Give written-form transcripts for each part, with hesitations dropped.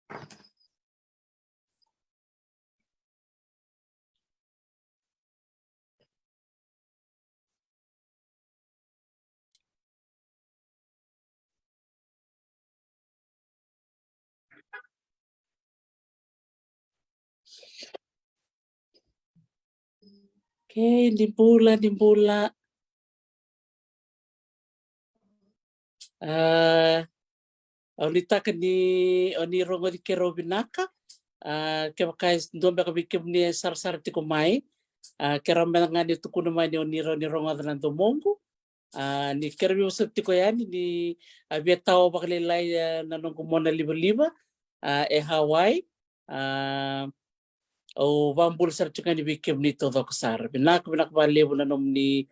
Oke, dimbula. Aulita ni rongo di kero binaka. Kaya kaya ndombe ka bikim ni sar tiko mai. Kera nga ni tukuna mai ni rongo adan to mongo. Ni kera bi usap tiko yani ni abia tao bakalilay na nung kumona liba-liba. Hawaii. O bambul sar tiko ni bikim ni todo kasar. Binaka balebu na nom ni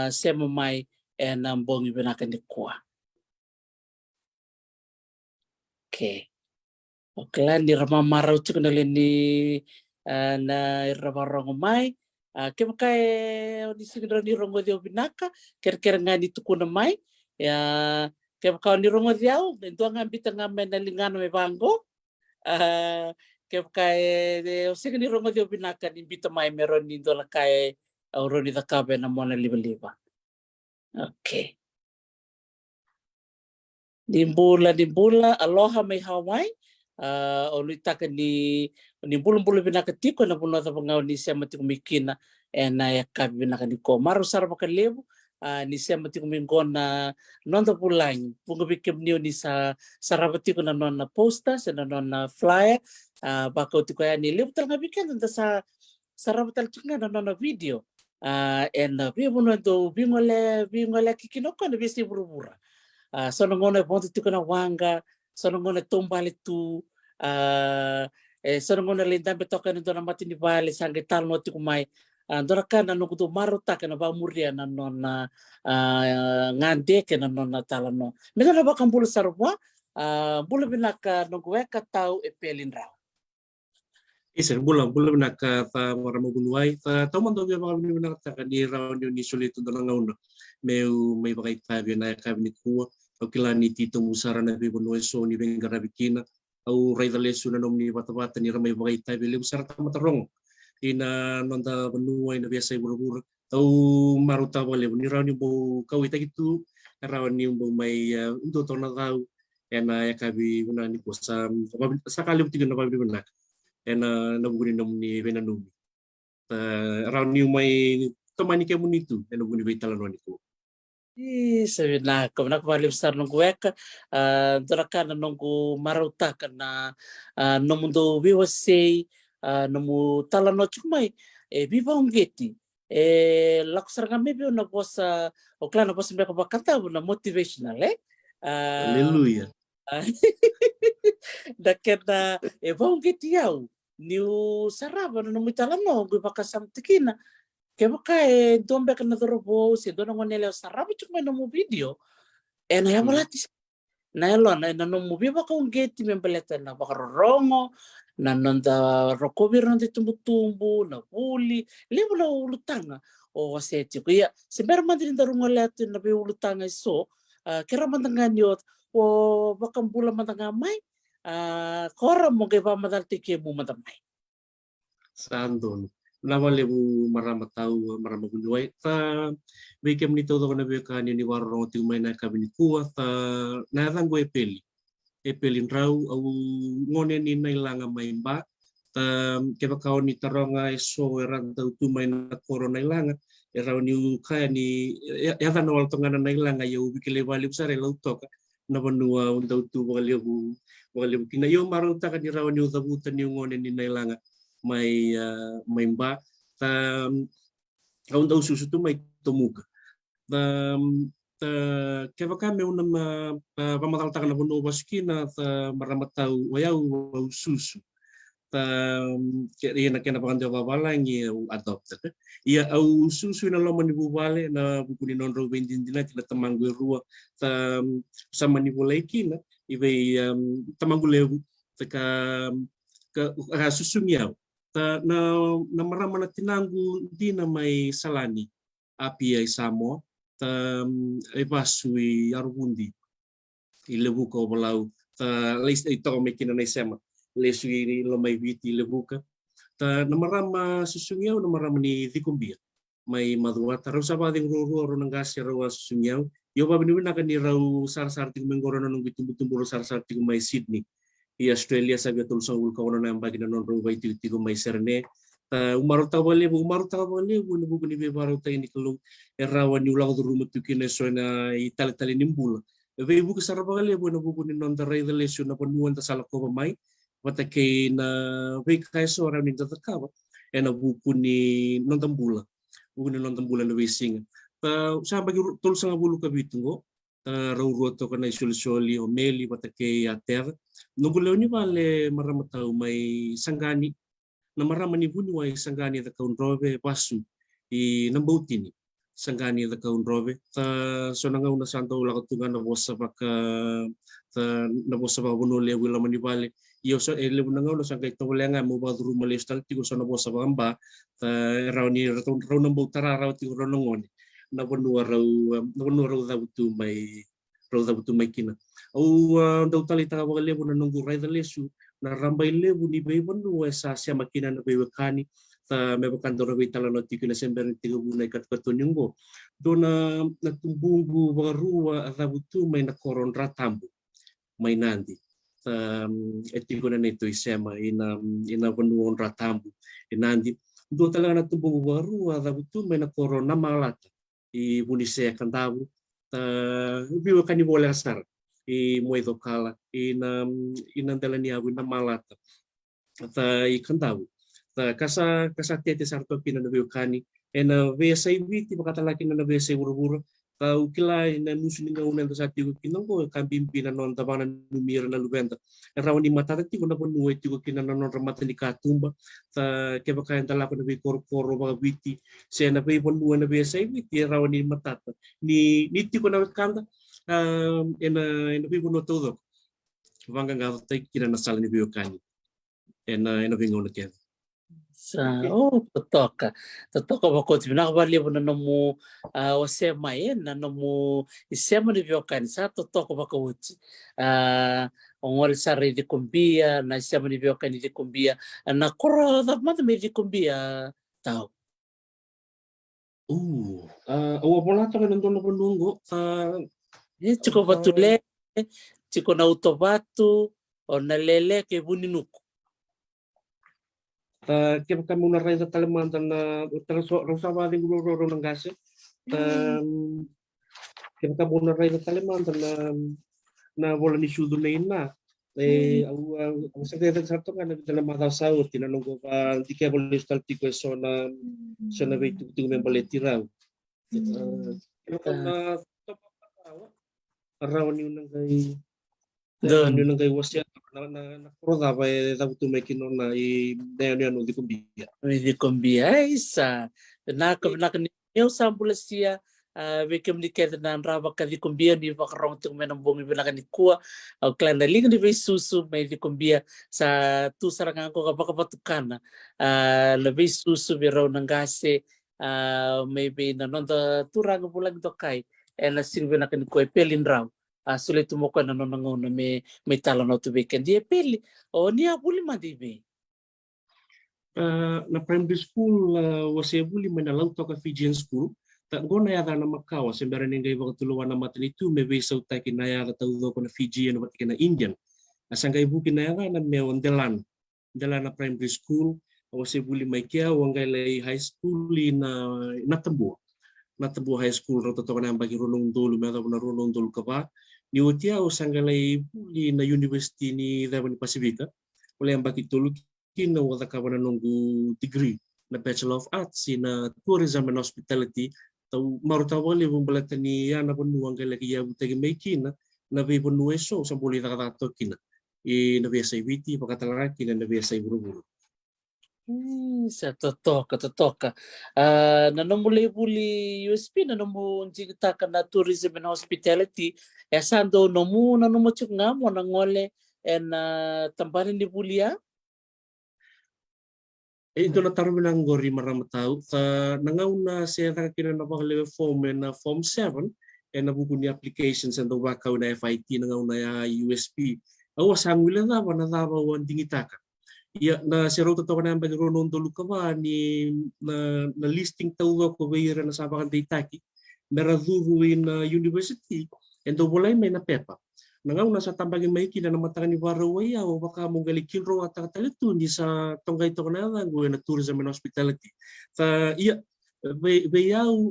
sema mai nambongi binaka ni kuwa. Okay. Okla ni ramamaraw tiko na ni na ramarong mai. Kaya kaya ni siguro ni rongo di binaka. Kira nga ni tukuna mai. Kaya kaya ni rongo diaw. Ito ang ambita nga may nalingano may banggo. Kaya kaya siguro ni rongo di binaka ni bita mai meron ni dola kaya uro ni takabe na mona liba-liba. Okay. Dimbula, aloha may Hawaii. Olitaka ni bulu binakatiko na puno ta pangau ni sema tiko mikina na yakabi binakatiko. Maru sara bakalebu ni sema tiko mingona nonda pulang. Punga bikim niyo ni sa sarabatiko na non na poster, sa non na flyer. Baka tiko ya ni lebu talaga bikin tanta sa sarabatal tiko na non na video. Biyo puno ito bingole kikinoko na bisi buru-bura. Sono ngona bonto tiko na wanga, sono ngona tombale tu, sono ngona lindam betoka na dona mati ni bale sange tal no tiko mai. Dona kana no kudo maruta kana ba muria na nona ngande kana nona tala no. Meda na ba kambulu sarwa, bulu binaka no gueka tau pelin raw. Isa bula binaka ta maramugunuai ta tomando be mga binaka ni raw ni solito dona ngauna. May bakay tabi na kabi ni kuwa. Au kila ni tito musara na bibo no eso ni venga rabikina au raida lesu na nom ni bata-bata ni ramai bagai tabi le musara ta matarong ina nonda benua ina biasa buru-buru au maruta wale ni raw ni bo kawita gitu raw ni bo mai untuk tona tau ena ya kabi una ni kosa sakali utiga na babi benak ena na buguni nom ni venanumi raw ni mai tomani ke munitu ena buguni beitala no ni ko. Sabi na ko na kumalim sar nung kuweka doraka na nung marauta ka na nomundo biwasay nomu tala no chumay biba ungeti lakusar kami bio na bosa okla na bosa mbeka bakanta na motivational Hallelujah. Daket na ba ungeti yaw niu saraba na nomu tala no biba kasamtikina. Kaya baka dombe ka na dorobo si doon ang nila sarap chuk may no video na ya malati na yalo na no movie baka un geti membeleta na baka rongo na nanda rokobir na tumbutumbu na puli lebo na ulutanga o waseti kuya si merman din darungo leto na bi ulutanga so kira mandangan yot o baka bula mandanga mai kora mo kay pa madalti ke mo madamay Sandon. Lama lebu marama tau marama gunuai ta bekem ni todo na beka ni warro ti mai na kabini kuwa ta na rango epelin rau au ngone ni na ilanga mai ba ta keba kau ni taronga eso eran tau tu mai na corona ilanga erau ni kaya ni ya tan wal tongana na ilanga ya ubikile bali usare lau toka na banua undau tu walebu kina yo maru ta kan rau ni utabuta ni ngone ni na ilanga mai mba kaun tau susu tu mai tomuka kaya kami unam pamatal takan na buno baskina maramat tau wayau susu kaya na pakan jawa balang ya adopt ia au susu na lama ni bubale na buku ni nonro bendindina kila tamanggu rua sama ni boleh kina ibe tamanggu lewu ka susu miau na marama na tinanggu di na may salani api ay samo ay pasui arubundi ilebu ko balau leis ito ko may kinanaisema lesu ini lamay viti lebuka namarama susunyaw namarama ni dikumbia may madua taro sa bading ruro ng gas raw susunyaw yo ba binibina kan ni raw sar-sar tig mengoro nang bitum-bitum sar-sar tig may Sydney i Australia sa gatul sa ulka na ang bagay na non raw bay tig may Serne umaru tawali buku ni baru tayo ni kalung erawan ni ulang rumut tukin so na itali-tali nimbul ve buku sarabali buku ni non taray dale so na panuan ta sala ko mai watake na ve kai so ra ni tatakawa na buku ni non tambula na wesing sa bagi tul sa bulu kabitungo raw roto kana isul-soli o meli watake ater nungulaw ni vale maramatau may sanggani na marama ni bunuay sanggani da kaun robe pasu i nambautini sanggani da kaun robe so nangaw na santo la katungan na bosa baka na bosa ba bunole wala manibale iyo so ele nangaw na sanggay tawlenga mo ba duru malestal tigo so na bosa bamba raw ni raw nambautara raw tigo raw nangoni na bunua raw da butu may kina o daw talita ka wale na nunggu ray da lesu na rambay lebu ni bayban no sa siya makina na baywakani ta may bakando rawi talano tiki na sember tigo bunay katkatunyo do na natumbungu barua atabutu may nakoron ratambu may nandi etiko na nito isema ina banuon ratambu inandi do talaga natumbungu barua atabutu may nakoron na malata i bunise kantabu biwakani bola sar i moedo kala inandala ni abu na malata i kantabu kasa tete sarto pina na biukani na vesa ibiti makatalaki na vesa urubura ukila na nusu ni ngauna sa tigo kinongo kambimpi na non tabana numira na lubenta rawani matata tigo na ponuwe tigo kina na non ramata ni katumba keba kayan talako na bi koro mga biti siya na bi ponuwe na vesa ibiti rawani matata ni tigo na kanda ena bi pono todo vanga nga tay kina na sala ni biukani ena bingo na kaya totoka bakoti binakabali mo na nomu wasema na nomu isema ni vyokani sa totoka bakawuti ongol sare di kumbia na isema ni vyokani di kumbia na kora da mata me di kumbia tau awa bola ta kan ndono penunggo chiko batule chiko na utobatu o na lele ke buninuku kaya kami na rin sa Kalimantan na rasawa din guro ng gasi. Kaya kami na rin sa Kalimantan na wala ni sudo na yun na. Ang sakit sa ito nga nagdala matasaw, tinanong ko pa, di kaya wala yung stalti ko so na may tugtog may baleti raw. Kaya kami na arawan yun ng kay Doon. Yun ang kay wasya na kuroda pa dapat tumekin na dayon di kumbia. Di kumbia isa na niyo sambulas siya bekem ni kaya na raba ka di kumbia ni bakarong tung menambong ibinakan ni kuwa au klan na ling di susu may di kumbia sa tu sarangan ko kapakapatukan lebih susu biro ng gase maybe na nonta turang bulang to kay na sirvena kan ko pelin raw sulit mo ko na nanguna may talo na tubikan di pili o niya buli madibi na primary school wase buli manalang to ka Fijian school ta gona ya na Macau sembara ningai wa tuluan na matanitu me be sa ta kinaya ta udo ko na Fijian wa kina Indian asangay bu kinaya na me ondelan na primary school wase buli mai kia wangai lai high school na Tambu high school ro to na bagi runung dulu me na runung dulu ka ba ni utia o sangalay puli na university ni Davao Pacifica wala ang bakit tulog kina wala ka na nunggu degree na Bachelor of Arts in Tourism and Hospitality tau marutawali bung balatan ni yana penuang kala kiya butagi may kina na be penueso sa buli takatato kina na biasa ibiti pakatalaka kina na biasa iburu-buru sa totoka nanomuli USP nanomu jigita na tourism and hospitality sando nomu nanomu chuk ngamo nangole en tambarin di bulia ito na taro ng gori maramatao nangauna siya nakakina na bakalewe form na form 7 na buku ni applications and wakaw na FIT nangauna ya USP awas angwila na wana dava wan dingitaka. Ia na serau to na bagi ronon dulu kawa ni na listing tau ko beira na sabakan deitaki meraduru na university endo bolai mai na pepa. Nangau na sa tambagi mai kina na matanga ni warawai o baka monggali kilro ata talitu ni sa tonggai to na go na tourism and hospitality. Ta ia beiau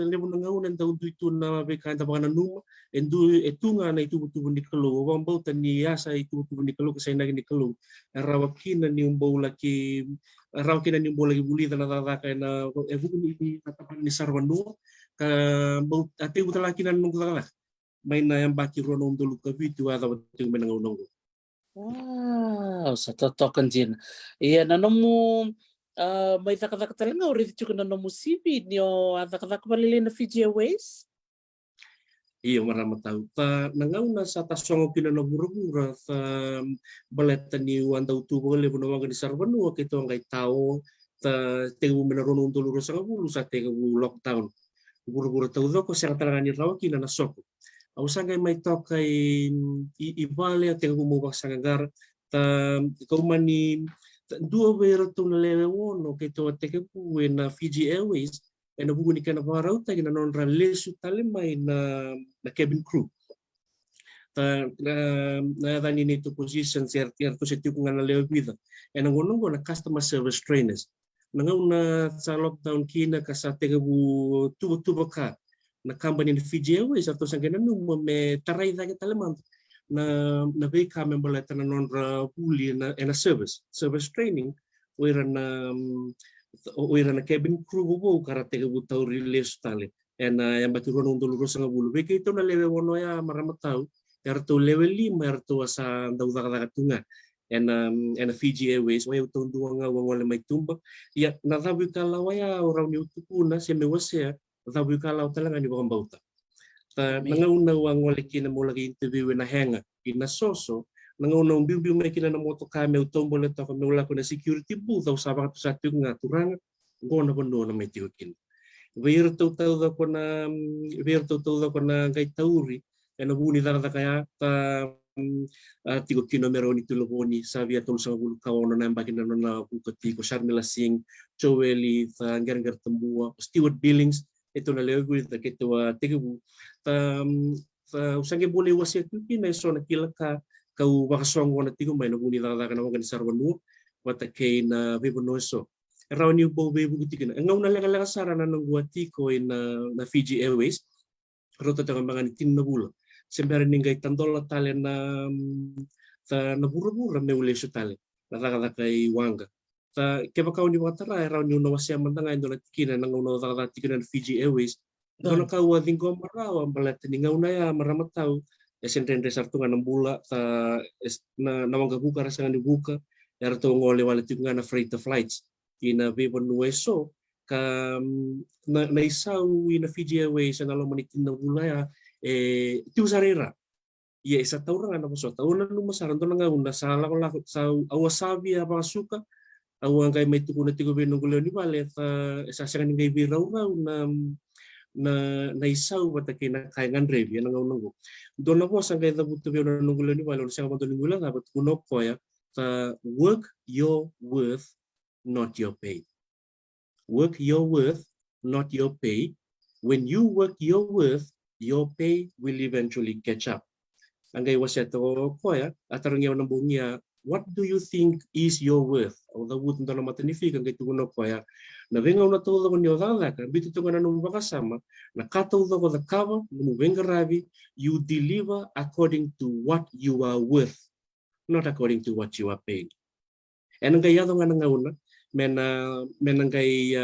levo nangau na tau itu na be kan tabana numa endu etunga na itu butu ni kelo wang bau tani asa itu butu ni kelo kesai nagi ni kelo rawakina ni umbau laki rawakina ni umbau lagi buli tanah tata kaina evu ni tatapan ni sarwanu ka bau ate utalaki na nunggu tala main na yang baki rono dulu ka bitu ada betul menangau nunggu. Wow, sa totokan din. Iya nanomu may taka-taka talaga uri chuko nanomu sibi niyo taka-taka palili na Fiji Airways. Iya marama tahu ta nangau na sa tasongo kina na bura-bura ta baleta ni wanda utu boleh pun wanga di sarvanu kito ngai tao ta tegu menarono untuk lurus bulu sa tegu lockdown bura-bura tahu doko sa talangani rawa kina na soko au sangai mai tokai i vale tegu mo baksangar ta kau mani dua bero tu na lewe wono kito tegu na Fiji Airways na bugu ni kana varau ta na non lesu tale mai na cabin crew na dani ni to position certier to seti ku ngana lewe vida na ngono na customer service trainers na ngona sa lockdown kina ka sa tega bu tubo ka na company ni Fiji Airways atau sangena no me tarai da tale man na be ka member na non puli na service training wera na cabin crew bo karate bu tau release tale yang batu rono dulu rosa bulu be itu na lewe wono ya maramatau yarto level 5 yarto asa dau daga tunga and Fiji Airways wa utong duanga wangole mai tumba ya na dabu kala ya orang ni utukuna se me wasea dabu kala talanga ni bauta ta nangauna wangole kina mo lagi interview na henga ina soso nangauna biu mai kina na moto kame utombo le to me ula ko na security booth au sabaka tu satu ngaturanga ngona bono na mai tiukin Vir tau da kona kai tauri ena buni dara da kaya ta tigo kinomero ni tulogoni savia tol sa bulu kawono na mbakina na buka tiko Sharmila Singh Choweli ta ngar tembua Stewart Billings itu na leo guri ta keto tigo ta usange bole wasia tuki na so na kilaka kau bakasong wana tigo mai na buni dara kana wagan sarwanu wata kay na bibonoso around you po be bugitikin ngau na lega sara na nang guati ko na Fiji Airways rota ta mga tin na bulo sembari ningay tandola tale na na bura-bura me ule tale na raka kay wanga ta keba kaun ni watara around you na wasya mandanga ndo tikina nang no raka tikina Fiji Airways dono ka wa dingo marawa balat ningau na ya maramatau esentende sartunga ng bula ta na wanga buka rasangan dibuka yarto ngole wala tikuna na freighter flights ina vivo nueso ka na isau ina Fiji Airways na lo manitin na bulaya tiu sarera ia isa taurang ana maso tauna no masaran to nga una sala ko la sa awasabi apa suka awang kay may tukuna tigo beno gulo ni vale sa sa ngai birau na isau bata kina kayangan revi na ngau dona po sa kay dabuto beno gulo ni vale sa kabanto ni gulo dapat kuno ko ya work your worth not your pay. Work your worth, not your pay. When you work your worth, your pay will eventually catch up. Angay wasya to koya atarong yaw ng bungia, what do you think is your worth? O dawut nto na matanifik angay tuguno koya na vengaw na todo ko niyo dalaka bitu to na nung bakasama na kataw ko the cover nung vengarabi you deliver according to what you are worth, not according to what you are paid. And angay yaw nga nangauna menangkai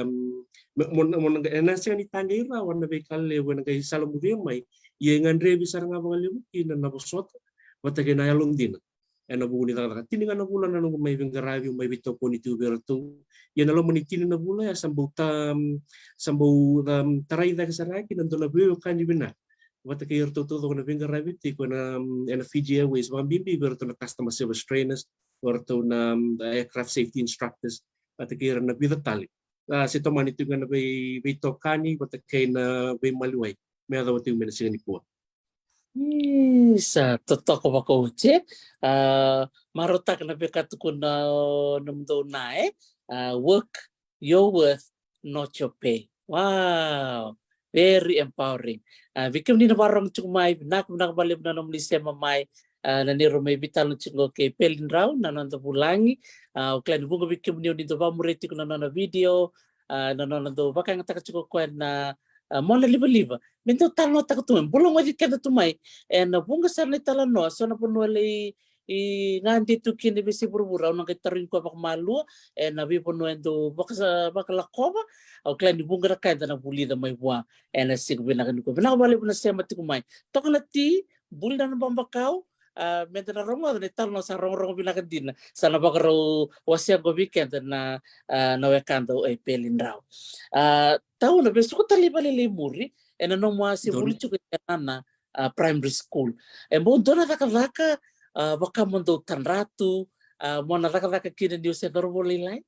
nasi ni tangai rawan na bekale wen ngai salamuria mai ye ngandre bisar nga bangali mukin na posot watage na yalong din ena buni ta tini nga bulan na nung may vingarabi may bito ko ni tuberto ye na lo manitin na bula ya sambu taray da kasaraki nanto na buyo kanji bina watage yerto to na vingarabi ti ko na Fiji Airways mga bimbi berto na customer service trainers berto na aircraft safety instructors at kaya na bidatali. Si Toman ito nga na bay tokani, at kaya na bay maluway. May adaw ito yung menasigan ni Pua. Sa totoo ba ko che marotak na bekat ko na namdo na work your worth not your pay. Wow, very empowering. Bikim ni na barang chumay nak balib na nom sistema mai na ni romay bital chingo ke pelin raw na nando bulangi o klan bunga bikim ni dito ba mureti ko na video na nando bakang takachiko ko na mona liba mento talo takatum bulong wajit kada tumay na bunga sa ni tala no so na puno i ngandi tu kini bisi burbura nang kitarin ko bak malu na bi puno endo bakala koba o klan di bunga ka na buli da may buwa na sig binakan ko binabali na siya mati kumay tokalati buli na bambakaw mento na rongo ni talo sa rongo binakan din sa nabakaro wasya go weekend na nawekando ay pelin raw tahu na beso ko talibali muri na no mo si buli chuko na primary school mo do na taka baka mundo tanratu mo na taka kina di sa normal line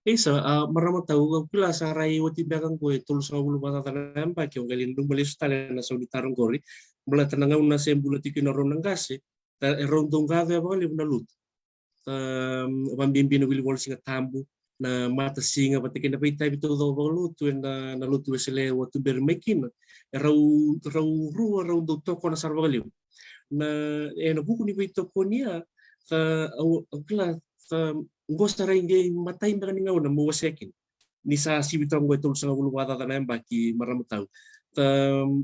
Isa marama tahu pila sa rai wati bakang ko tul sa bulu bata tanam pa kyo galin dum balis tale na sa tarong gori mula tananga una sem bulu tikin ron ng gase ta rondong gaga ba li na lut pambimbi na wili wal singa tambu na mata singa patikin na pay tabi to do ba lutu na lutu sele watu ber mekin raw raw do to ko na sarbagalio na na buku ni pito ko niya sa pila sa gosta ringe matay ba ngaw na muwasekin ni sa sibitong go tul sa ulo wata tanam baki maramutaw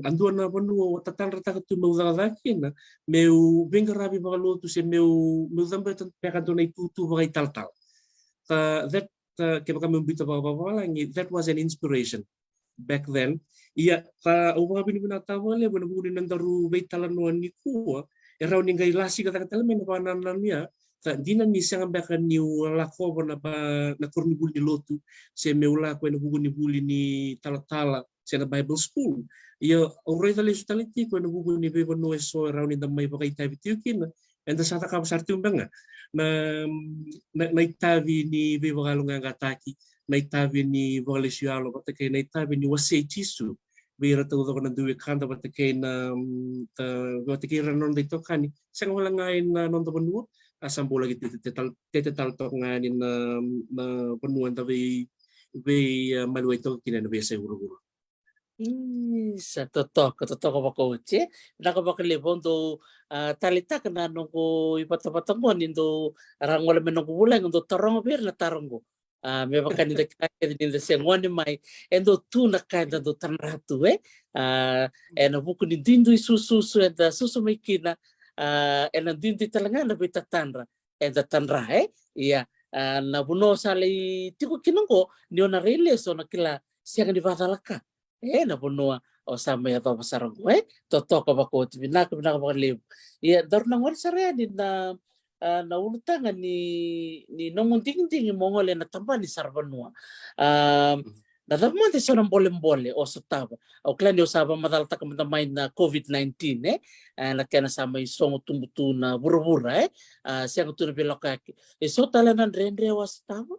anduan na panu tatan rata tu mau zaki na meu bengarabi bagalo tu se meu zambe tan pekanto na itutu bagay tal that kaya kami bita lang that was an inspiration back then iya ka uwa binibinatawa le bunabuni nandaru baitalan no ni ko eraw ni gailasi kata men pananan niya dinan ni sang bakan ni lako na ba na kornibul di lotu se meula ko na buguni buli ni talatala se na Bible school ia already tali sutaliti ko na buguni be no so around in the may bakay tabi tiukin and the sata ka sartum banga na itabi ni be bagalong nga ataki na itabi ni bagalisialo patake na itabi ni wase jisu bira to ko na duwe kanda patake na patake ranon dito kani sang wala ngain na non to banu asam bola gitu tetetal tok nganin na penuan tapi malu itu kina na biasa uru-uru sa totoo ko ba ko che nakabakilibon do talita kana no ko ipatapatang mo nindo arang wala men ko bulan do tarong bir na tarong go me baka ni kaya ni sa ngoni mai endo tu na kaya do tanratu no buku ni dindu susu da susu mai kina na dindu talanga na bitatanra da tanra iya na buno sali tiko kinongo ni ona rele so na kila siya ni batalaka na bunua o sama ya to pasarong toto ko ba ko tibinak ba lib ya dar nang wal sare na unutangan ni nomunting ting mongole na tamba ni sarbanua nadamman ti so ng bolem-bole o sutaba o klan yo saba madal ta kamay na COVID-19 na kaya nasama yung songo tumbutu na burubura siya ko tuno bilokaki so talanan rendre was tama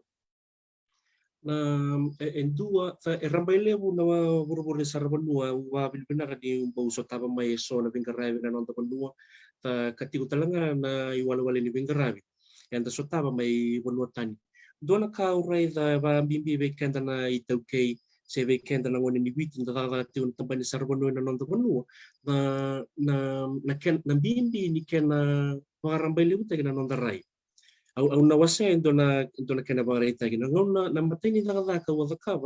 na endua rambaile bu na buru-buru ni sarbanua wa bilbina ka di bauso taba may so na bingarabi na non tabanua ta katiku talanga na iwala-wala ni bingarabi yan ta so taba may bunuatan doon na kauray da ba bimbi be kenda na itawkay se be kenda na ngoni ni witin da ti un tamba ni sarbanua na non tabanua na ken na bimbi ni ken na rambaile bu ta na non daray au nawasa ndo na kena bareta gina ngona na matini na ka wa ka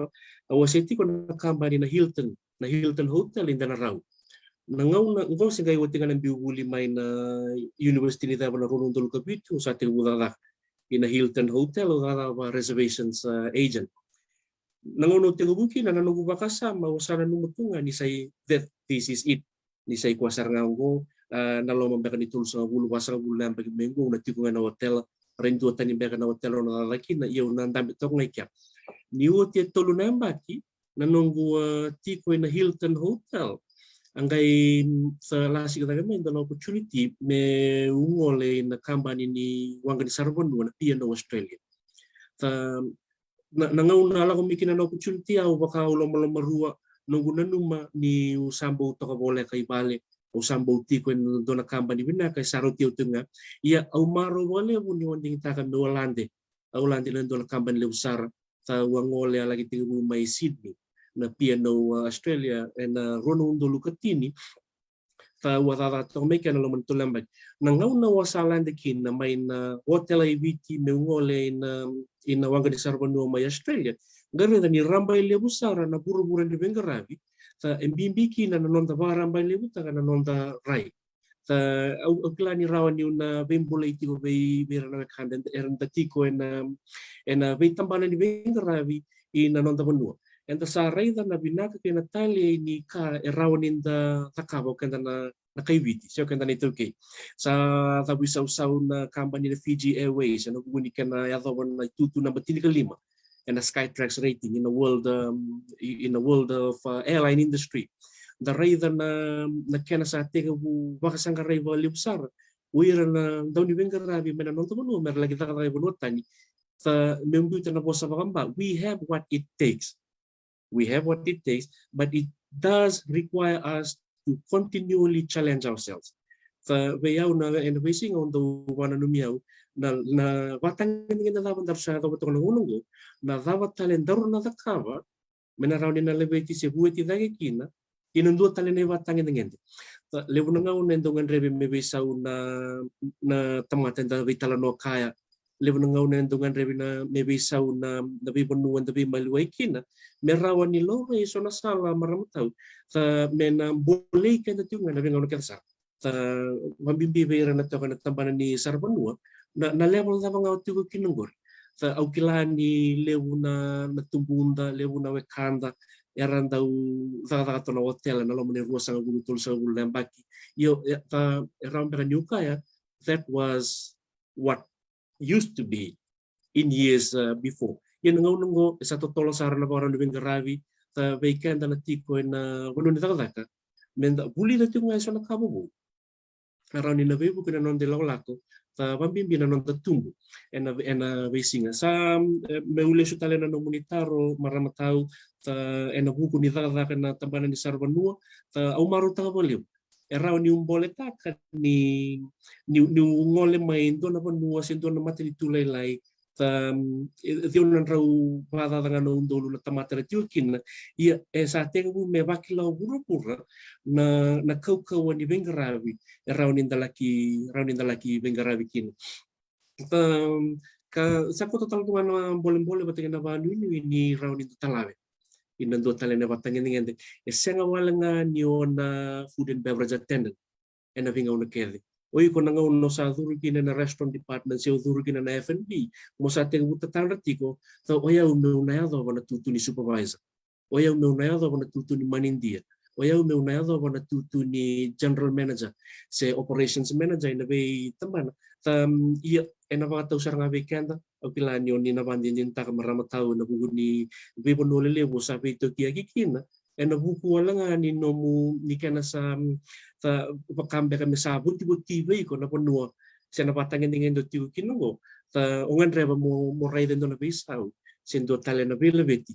awaseti ko na kambani na Hilton Hotel in Danarau na ngona ngo singai wati kana biuli mai na university ni da na ronong dol ka bitu sa te udala in Hilton Hotel o ba reservations agent nangono te buki na nanugo bakasa mawasana numutunga ni say that this is it ni say kwasar ngango na lomang baka ni tulsa bulu wasang bulan pag mengo na tikungan na hotel rendo tani beka na hotel na laki na iyo na dami tok ngay kya niwo ti tolo na baki nanunggu tiko na Hilton Hotel angay sa lasi kata kami the opportunity me ungole na company ni wangga di Sarbon na piano Australia ta nangaw na lang kumikin na opportunity au baka ulo marua nungu nanuma ni usamba utoka bole kay bale usamba utiko en dona kamba ni bina kay saro tio tunga ia au maro wale ni wanding taka no lande au lande len dona kamba ni usara ta wangole lagi tingu mai Sydney na pia no Australia en rono undolu katini ta wadada to make na loman tulambak na ngau na wasalande kin na may na hotel ay wiki me ngole in wanga di sarvano mai Australia gare ni rambay lebu sara na buru-buru ni bengaravi ta embimbi na nonda ba rambay lebu ta na nonda rai ta au klani rawan ni na bembole tiko be na kanden eran tiko en be tambana ni bengaravi in nonda banua and the sarayda na binaka kina tali ni ka erawanin da takabo kanda na kaibiti so kanda nito ke sa tabi saw na company na Fiji Airways ano guni kana yadawan na tutu na batili kalima and a Skytrax rating in the world of airline industry the rayda na kena sa tega bu bakasanga rayva libsar uira na daw ni bengarabi mena nonto manu mer lagi ta kay bunotani sa membuta na po sa bakamba we have what it takes. We have what it takes, but it does require us to continually challenge ourselves. Sa bayaw na and basing on the one numiyaw na batang na dapat dar sa dapat ko ngunungo na dapat talendar na takava menaraw ni na lebeti se bueti dagi kina inundu talen na batang ngende. Lebu na ngaw nendongan rebe mebesaw na tamaten da vitala no kaya lebu na ngaw nendongan rebe na mebesaw na dabi bonuan dabi maluay kina merawan ni lore so na sala maramataw sa mena boleh kan tunga na bingaw na kansa sa mambimbi bayra na to kan tambanan ni sarbanua na level na mga tugo kinunggor sa aukilan ni lewu na natumbunda lewu na wekanda eran daw sa to na hotel na lomo ni rusa ng gulutul sa ulambaki yo ta around the new kaya that was what used to be in years before. Yan nga unang sa totoo sa na parang nabing garavi ta weekend na tiko na wano ni takataka menda buli na tingo sa nakabubu around ni nabebu kina non de lako ta pambimbi na non tatumbu en wesinga sa meule su talena no monitaro maramatau ta en buku ni takataka na tambanan ni sarbanua ta umaru takabaliw around ni umboleta ni ngole main do na panua sinto na materi tulay lai diunan raw padadanga no dolo na tamatera tiukin ia sa tenga bu me bakila burupura na kau ni bengaravi around in dalaki bengaravi kin ka sa ko total tuan boleh batang na banu ni round in talawe inando talena batang ngende senga walanga ni ona food and beverage attendant ena vinga una kede oi ko nanga uno sa durukina na restaurant department se durukina na F&B mo sa te uta tanratiko so oya una yado wana tutu ni supervisor oya una yado wana tutu ni manindia oya una yado wana tutu ni general manager se operations manager ina be tambana ia ena ba tau saranga weekend au pilani oni na bandin din ta marama tau na buguni be bonole levo sa be to kia kikina ena buku wala nga ni nomu ni kana sa pakambe kami sa buti be ko na ponua sa napatangin ngin do tiu kinungo ta ungan reba mo ray den do na bisau sindo tale na bilebeti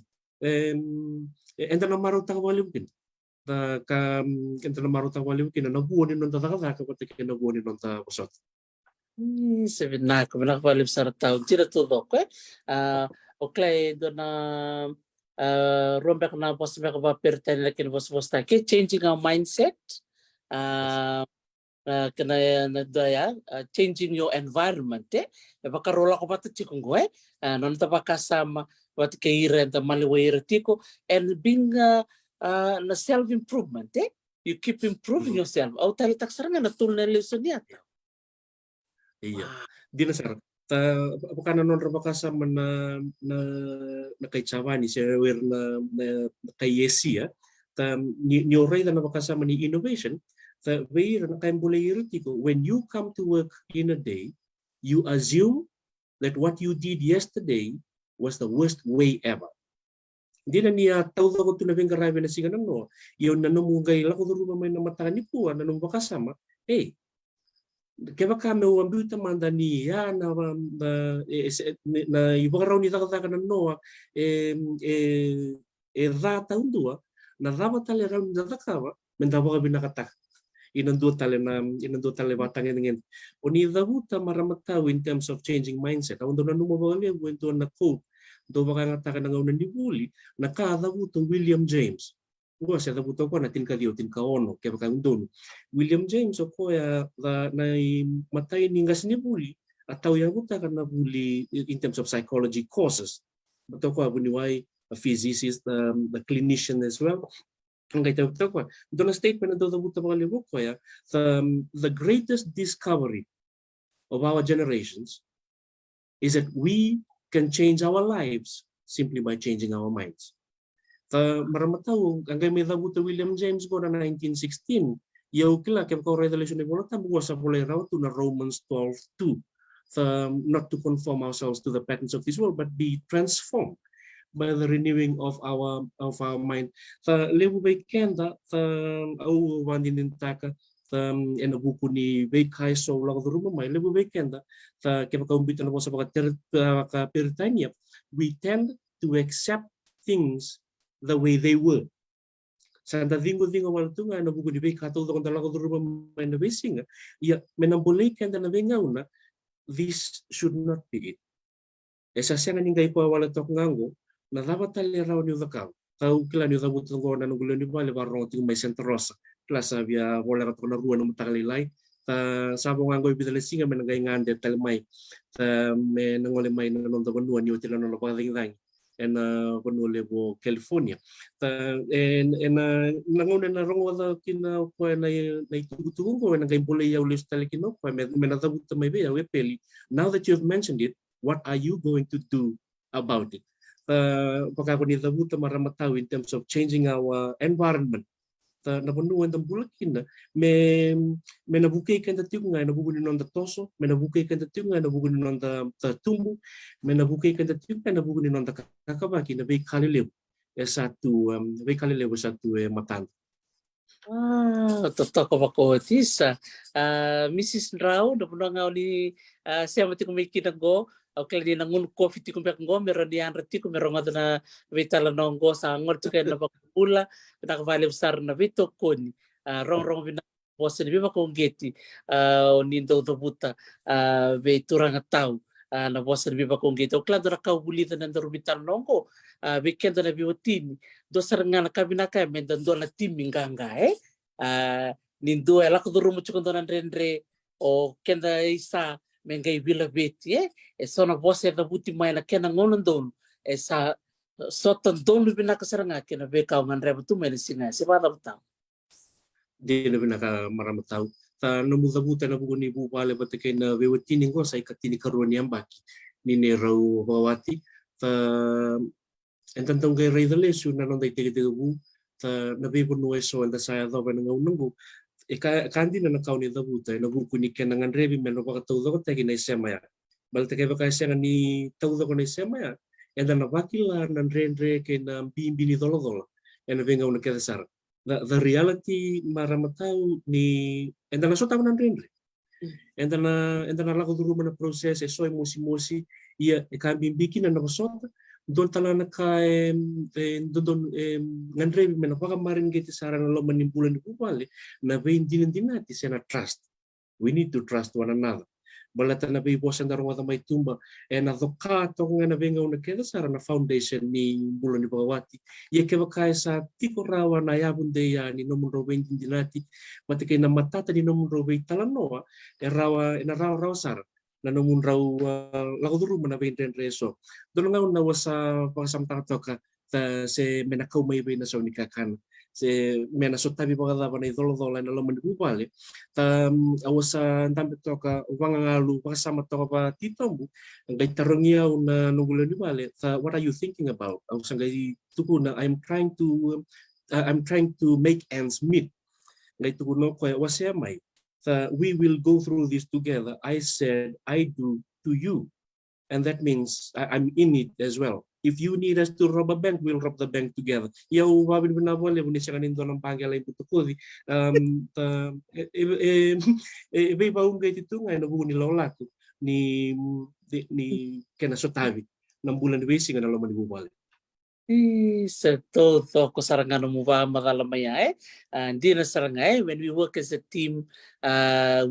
enda na marutang walimkin ta ka enda na marutang walimkin na buoni non ta ka ko te na buoni non ta posot sebenarnya kebenar paling besar tahu tidak tuh dok oke do na rombak na bos mek ba perten lakin bos take changing our mindset kena na daya changing your environment baka rola ko patu cikung gue non ta baka sama wat keire ta maliwire tiko and being na self improvement you keep improving yourself au tali taksaranga na tulna lesson ya. Iya, di nasar. Apakah non rabakasa na kay Chavani siya aware na kay Yesi ni oray na bakasa ni innovation the way na kay bulayirtiko when you come to work in a day you assume that what you did yesterday was the worst way ever. Hindi na niya tawag ko tunabing karabi na singa no yun na numugay lang ko duro may namatakan ni puwa na nung bakasama kaya kami uambiw tamanda niya na ibang raw nita katakan ng noa rata undua na dapat tali ram datakawa mendawa binakatak inandua tali batang ingin oni dabuta maramatau in terms of changing mindset awon do nanu mabali buento na quote do baka ngatakan ng unan dibuli nakadabuta William James gua sa dabuta ko natin kaliyo tin kaono kaya baka doon William James o ko ya na matay ningas ni buli atau yang buta karena buli in terms of psychology courses betul ko abuniway a physicist the clinician as well ang kaya ko doon na statement na do buta mga libro ko ya the greatest discovery of our generations is that we can change our lives simply by changing our minds. Maramatau ang may dabuta William James ko na 1916 yaw kila kaya ko revelation ni bola tabu sa boleh raw to na Romans 12:2 not to conform ourselves to the patterns of this world but be transformed by the renewing of our mind. Lebu baik kenda au wandin taka ena buku ni baik kai so lang do rumah mai lebu baik kenda kaya kau bitan mo sa ka peritanya we tend to accept things the way they were. Santa dingo wala tunga na buku ni baik kato do kanta lang do rumah mai na basing ya menambulay kenda na bengauna this should not be it. Esa siya nga ningay po wala tok ngango na dapat tali raw ni zakau tau kila ni zabut ngo na ngulo ni bale barong ting may centros klasa via wala ka na ruwa no matakalilay sabong ngango ibidale singa menangay ngande talmay me nangole may nanon da banua ni utila no paling dang en banule bo California en nangone na rongo da kina ko na itutugo ko na gay bole ya ulis tali kino ko me na zabut may be we peli now that you have mentioned it what are you going to do about it? Pagkakuni dabuta maramatau in terms of changing our environment. Nabunuan ng bulakin na may nabukay kan dating nga nabugunin ng toso, may nabukay kan dating nga nabugunin ng tumbo, may nabukay kan dating nga nabugunin ng kakabaki na bay kalilew satu matan. Totoo ko makotisa. Mrs. Rao, napuno nga ni siya mati kumikinan ko, kaya di nangun coffee ti kumpiak ngo, meron di ang rati ko, meron nga na vitala nonggo sa angor, to kaya napakula, nakavali besar na vito ko ni, rong bosan ni bima kong geti, nindo do buta, be turang tau, na bosan ni bima kong geti, o klado na kaubulitan ng darubitan nonggo, weekend na biwatini, do sarangan na kami na kaya, mendan do na timing ganga nindo ela ko duru mucho kondo nan rendre o kenda isa mengai bila beti so na voce da buti mai na kena ngonon don sa sotan don bina kasaranga kena be ka ngan reba tu meni singa se bada butang Di na binaka maramatau namu zabuta na buku ni bu pale batake na wewatini ngo sa ikatini karuan yang baki ni ne rau bawati entantong kay ray dale su na nonday tege bu na be bu no eso anda saya do ben ngungu kandi na nakaw ni dabuta na buku ni kenangan rebi meno pakatau do ta kinay semaya balte kay baka siya ni tau do kinay semaya enda na bakila nan rendre kay na bimbi ni dolo ena venga una kedasar the reality maramatau ni enda na sota nan rendre enda na lako duru na proses eso emosi ia kambi bikin na sota don talana ka don ngandre mena paka marin geti sarana lo manimbulan di pupale na vein dinati sena trust we need to trust one another balata na be bosan darong wata may tumba na doka to nga na venga una keda sarana foundation ni bulan di pagawati ye ke bakay sa tiko rawa na yabun de ya ni nomun roben dinati mati kay na matata ni nomun roben talanoa rawa sar na nomun raw lakoduru mana be reso doon nga na wasa pagsamtang toka se menakaw may be na sa unikakan se mena sotabi pagada na idolo na laman bupale awasa tambe toka wangangalu pasama toka pa titombu ngay tarongiaw na nugulan ni bale what are you thinking about awasa ngay tuko na I'm trying to make ends meet ngay tuko no ko wasya may we will go through this together. I said, I do to you. And that means I'm in it as well. If you need us to rob a bank, we'll rob the bank together. Ya wabin binabole muna siya kanin doon ng pangalay putukuli. Iba yung gaya ito nga nabuo ni Lola ko ni kena sotabi ng bulan ni Besi nga nalaman ni Bubale. Setul ko sarangano mo ba makalamaya hindi na sarangay when we work as a team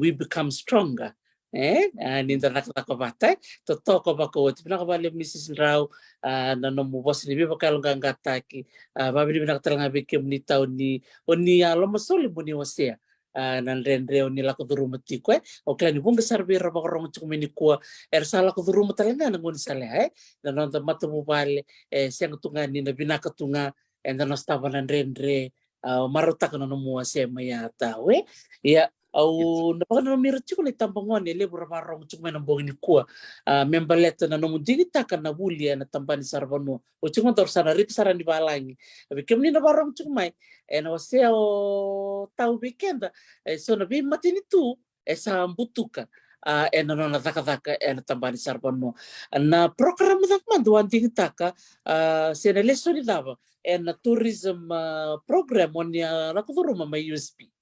we become stronger ninda nakakabata totoo ko ba ko pinakabali Mrs. Rao na nomubos ni biba kalong gataki babi ni nakatalang bikim ni tao ni oni alam masoli mo ni wasia nan rendre oni la ko durumati ko o klani bunga sarbi ra ba rong chuk meni ko sala ko durumata nga ngon sale nan mata mo bale siang tunga ni na binaka tunga nós estava na rendre marota ka no mua se maya tawe ya au na pa no miro chiko le tambangon le bura marong chuk men bong ni ko membaleta na no mudini taka na bulia na tambani sarvano o chuk tor sana rip sara ni balangi abi kemni na barong chuk mai na wase o tau weekend so na bi matini tu sa butuka na no na taka na tambani sarvano na program da manduan ting taka se na leso ni dava na tourism program on ya nakuturo may USP.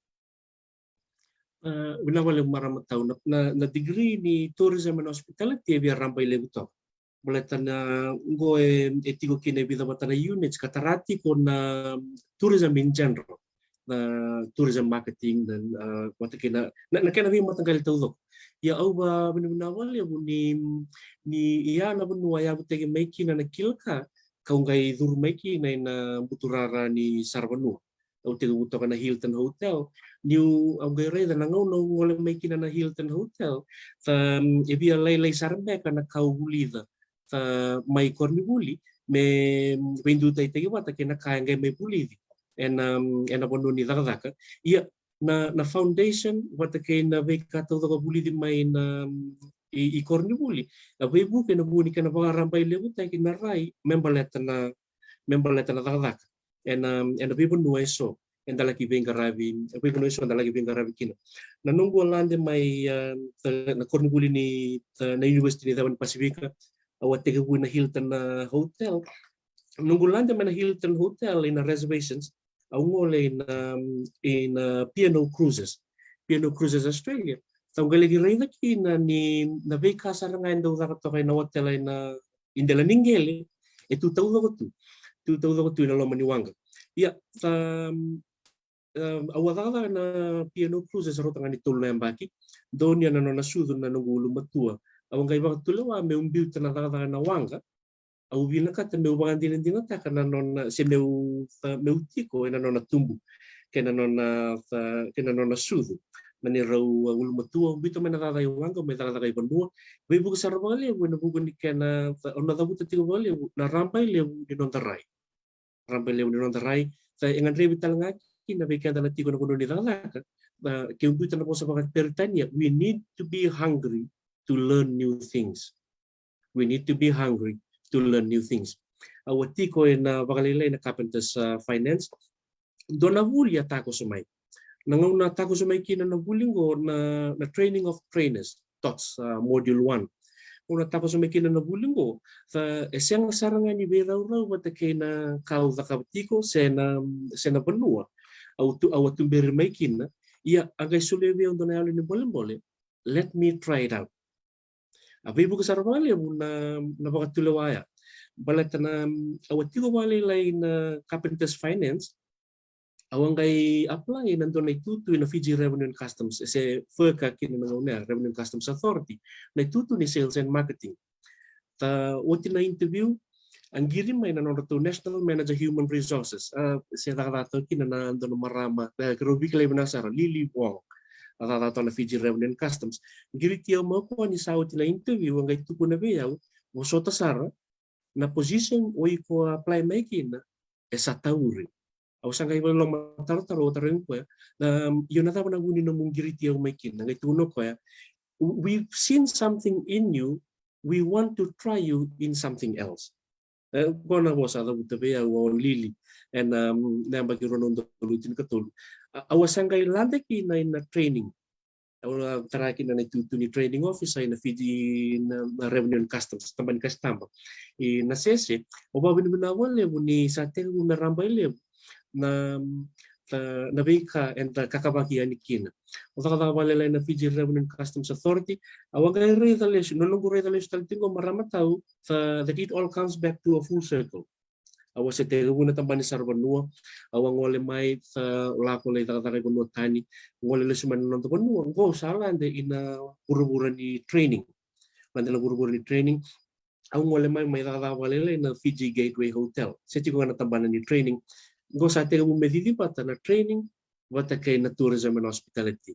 Winawala maramat tao na degree ni tourism and hospitality biar rampai lebuto. Mulai na ngo etiko kine bida matana units katarati ko na tourism in general, na tourism marketing dan mata kina na kena bi matanggal tao. Ya au ba winawala ya ni iya na bunwa ya butegi maiki na kilka kaungai dur maiki na buturara ni Sarvanu. Au te utoka na Hilton Hotel new au gere da nangau no ngole mai kina na Hilton Hotel ta ebia lei sarbe kana kau bulida ta mai korni buli me windu tai tai wata kena kaanga mai bulidi en abono ni daka ia na foundation wata kena veka to da bulidi mai na i korni buli a webu kena buni kena rampai lebu tai kina rai membaleta na daka en people no eso en dalaki bengaravi people no eso dalaki bengaravi kina na nunggu lande mai na kornibuli ni na university ni Tawan Pasifika awate ke na Hilton Hotel nunggu lande mai na Hilton Hotel in reservations au ngole in P&O Cruises Australia tau galegi reina kina ni na veka saranga endo daka to na hotel na indela ningele tu tau tu na loma ni wanga ia awagala na P&O Cruises rotanga ni tulu na baki donia na na sudu na ngulu matua awangai baka tulawa me umbiu na daga na wanga au bina kata me ubangan din ta kana nona se me utiko ena nona tumbu kena nona sudu mani rau ulu matua bito me na daga wanga me daga bandua we buku sarabale we na buku ni kena ona da buta tigo bale na rampai le di nontarai sa engan revi talangaki na beka dala tigo na kuno ni dalaka ke umbuta na posa pakat peritania we need to be hungry to learn new things awatiko na bakalilay na carpenters finance dona bulia tako sumai nangau na tako sumai kina na bulingo na training of trainers TOTS module 1 una tapos umekina na bulingo sa esang saranga ni berau wata kena kau zakabtiko sena benua au tumberi maikina ia agai sulewi on dona ni boleh let me try it out abai buku sarvale na bakatulawaya balatana awatiko wale lain carpenters finance awangai apply nandun na itutu na Fiji Revenue and Customs se FERCA kina na Revenue and Customs Authority na itutu ni Sales and Marketing ta wati na interview ang girim may nanonood to National Manager Human Resources se darato kina na andun marama karubi kalay manasara Lily Wong darato na Fiji Revenue and Customs giritiyaw mo ko ni sa wati na interview ang itutu na bayaw mo sota sara na position o ko apply may kina sa tauri au sangai wala mataro tarin ko na yun na tawag na gunin ng mungiriti ang may kin nang ituno ko we've seen something in you we want to try you in something else ko na mo sa tabi ang lili and na magironon dulutin katul awasangai landaki na training au tarakin na itutu ni training officer na Fiji na Revenue and Customs tamban kastamba na sese o ba binawal le ni sa tel na rambay le na beka and kakabakian ni kina. Utaka wala na Fiji Revenue and Customs Authority. Awagay retaliation, no longer retaliation tingo maramatao that it all comes back to a full circle. awa se te guna tambani sarbanua awa ngole mai sa lako le taka ko tani ngole le suman non banua go sala ande ina buru-buru ni training mandela buru-buru ni training au ngole mai taka walele na Fiji Gateway Hotel se tiko na tambana ni training go sa te mu medidi pata na training wata kay na tourism and hospitality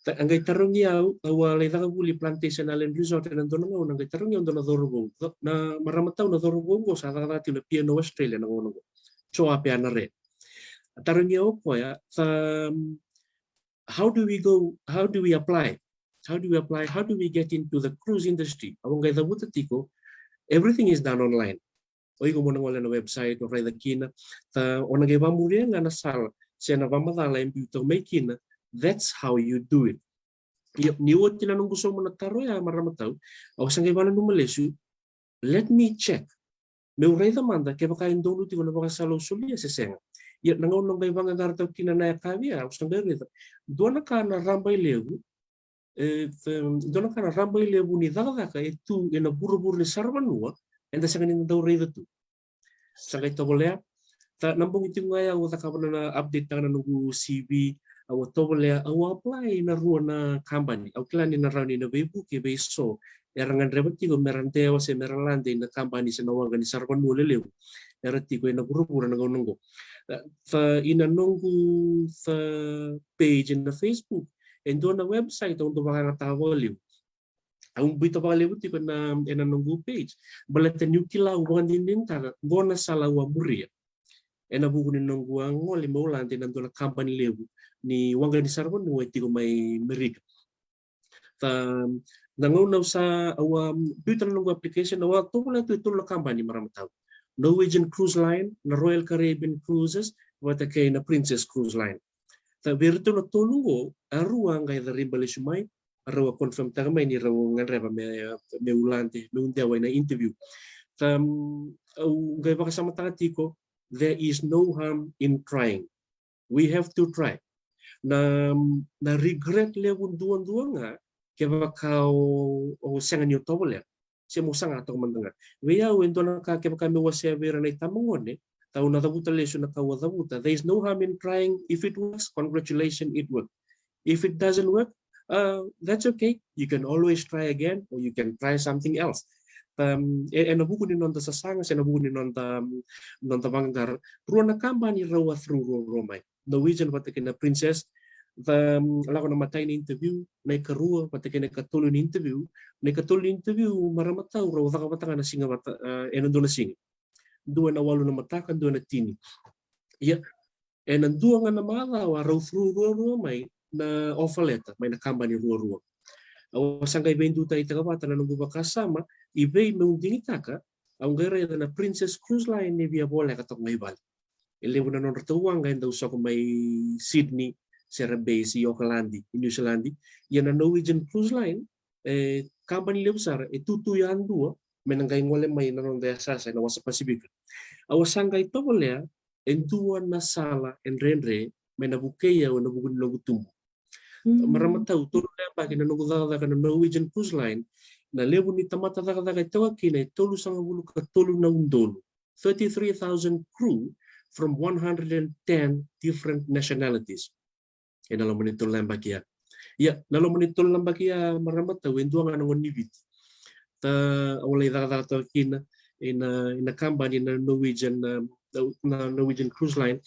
angay tarungi au le taka buli plantation island resort na dono ngau angay tarungi on dono dorobong na maramatau na dorobong go sa taka na piano Australia na ngono so ape anare tarungi au ko ya how do we apply how do we get into the cruise industry awang gay dabuta tiko everything is done online oi ko mo ngol na website o rai da kina ta ona gay bamuria nga na sal siya na bamatala imbuto may kina. That's how you do it. Niwot kina nung gusto mo na taro ya maramatau. Aw sanggay bala nung malesu. Let me check. May uray da manda kaya baka yung dono tiko na baka salo sulia sa senga. Ya nangaw nung gay banga garataw kina na yakabia. Aw sanggay rita. Doon na ka na rambay lewu. Doon na ka na rambay lewu ni daka itu ina buru-buru ni sarbanua. And sa kanina daw rita tu. Sanggay tabolea. Ta nambong iti ngaya o takapana na update na nung CV. Awa tobole awa apply na ruwa na company au klani na rauni na bebu ke beso erangan rebati go merante awa se meralande na company se nawanga ni sarban mulelew erati ko na guru na ngongo fa ina nongu fa page na Facebook endo na website on do baka tawoliw ang bito pa lew ti ko na ina nongu page balata nyukila uban din ta gona salawa muria ena buku ni nongguang ngoli maulante nanto na company lewu ni wanga ni sarban no iti ko may merig nangunaw sa buitan nong application na to wala to na company maramataw Norwegian Cruise Line na Royal Caribbean Cruises wata kay na Princess Cruise Line ta berto na tulungo aruang kay da rimbali sumay araw confirm ta may ni raw nganreba me ulante me undiaway na interview gay baka sa matatiko. There is no harm in trying. We have to try. Na regret lewun duan nga kaya bakau o sangan yung tawala. Siya mo sang atong mandanga. Waya wendo na ka kaya kami wasya vera na itamangon tao na tabuta lesyo na kawadabuta. There is no harm in trying. If it works, congratulations, it worked. If it doesn't work, that's okay. You can always try again or you can try something else. Nabuko ni nonta sa sanga sa nabuko ni nonta banggar ruang na company rawa through romay Norwegian patakin na princess alako na matay ni interview na ikarua patakin na katuloy ni interview maramataw rawa takapataka na singa mata doon na singa doon na walo na matakan doon na tini nanduwa nga na malawa raw through romay na offer letter may na company ruang sanggay bendu tayo tagapata na nagubaka kasama ibay munding itaka ang gaya na Princess Cruise Line ni via bola katok may bal elevo na non ratuwang ngayon daw sa may Sydney Serabay si Auckland New Zealand yan na Norwegian Cruise Line company lebsar tutuyan dua menanggay ngole may nanon desa sa sa Pacific awasanggay to boleh enduan na sala enrenre may nabukeya o nabugun nagutumbo maramatau turun pa kina nugudada kana Norwegian Cruise Line na lewu ni tamata daga tawa kina tolu sanga bulu ka tolu na undolo 33,000 crew from 110 different nationalities nalo monitor lambakia nalo monitor lambakia maramatau enduang ana ngonibit ta awalay daga tawa kina ina company na Norwegian Cruise Line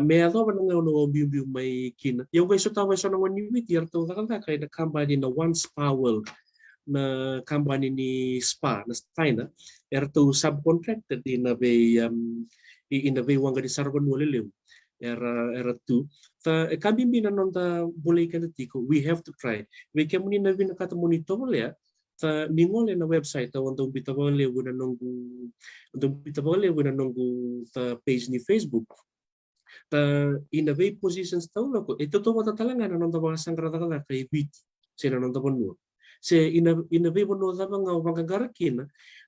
may ato ba nga no biu may kina yung guys tawa so nang nimit yerto kay na company na Once Powell na company ni Spa na China erto subcontracted in a way wanga di sarban walelew era tu kami binanon ta boleh kan tiko we have to try we can muni na binakata monitor ya ta ningole na website ta wandong bitawale wala nunggu ta page ni Facebook in a way positions tau lako ito to matatalangan anong tabang sangkrata kay bit sila nong tabon mo se in a way bono tabang magagarakin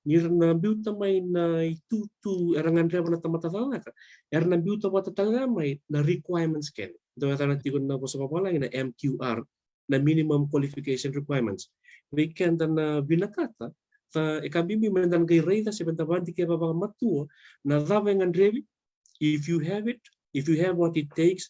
nir na biuta may na itutu erangan reba na tamatatala ka na biuta patatala may na requirements ken ito ata natikon na po sa papalang na MQR na minimum qualification requirements we can na binakata Ikabimbi mendan kay reita se bentabanti kay babang matua na dava ngan drevi. If you have it, if you have what it takes,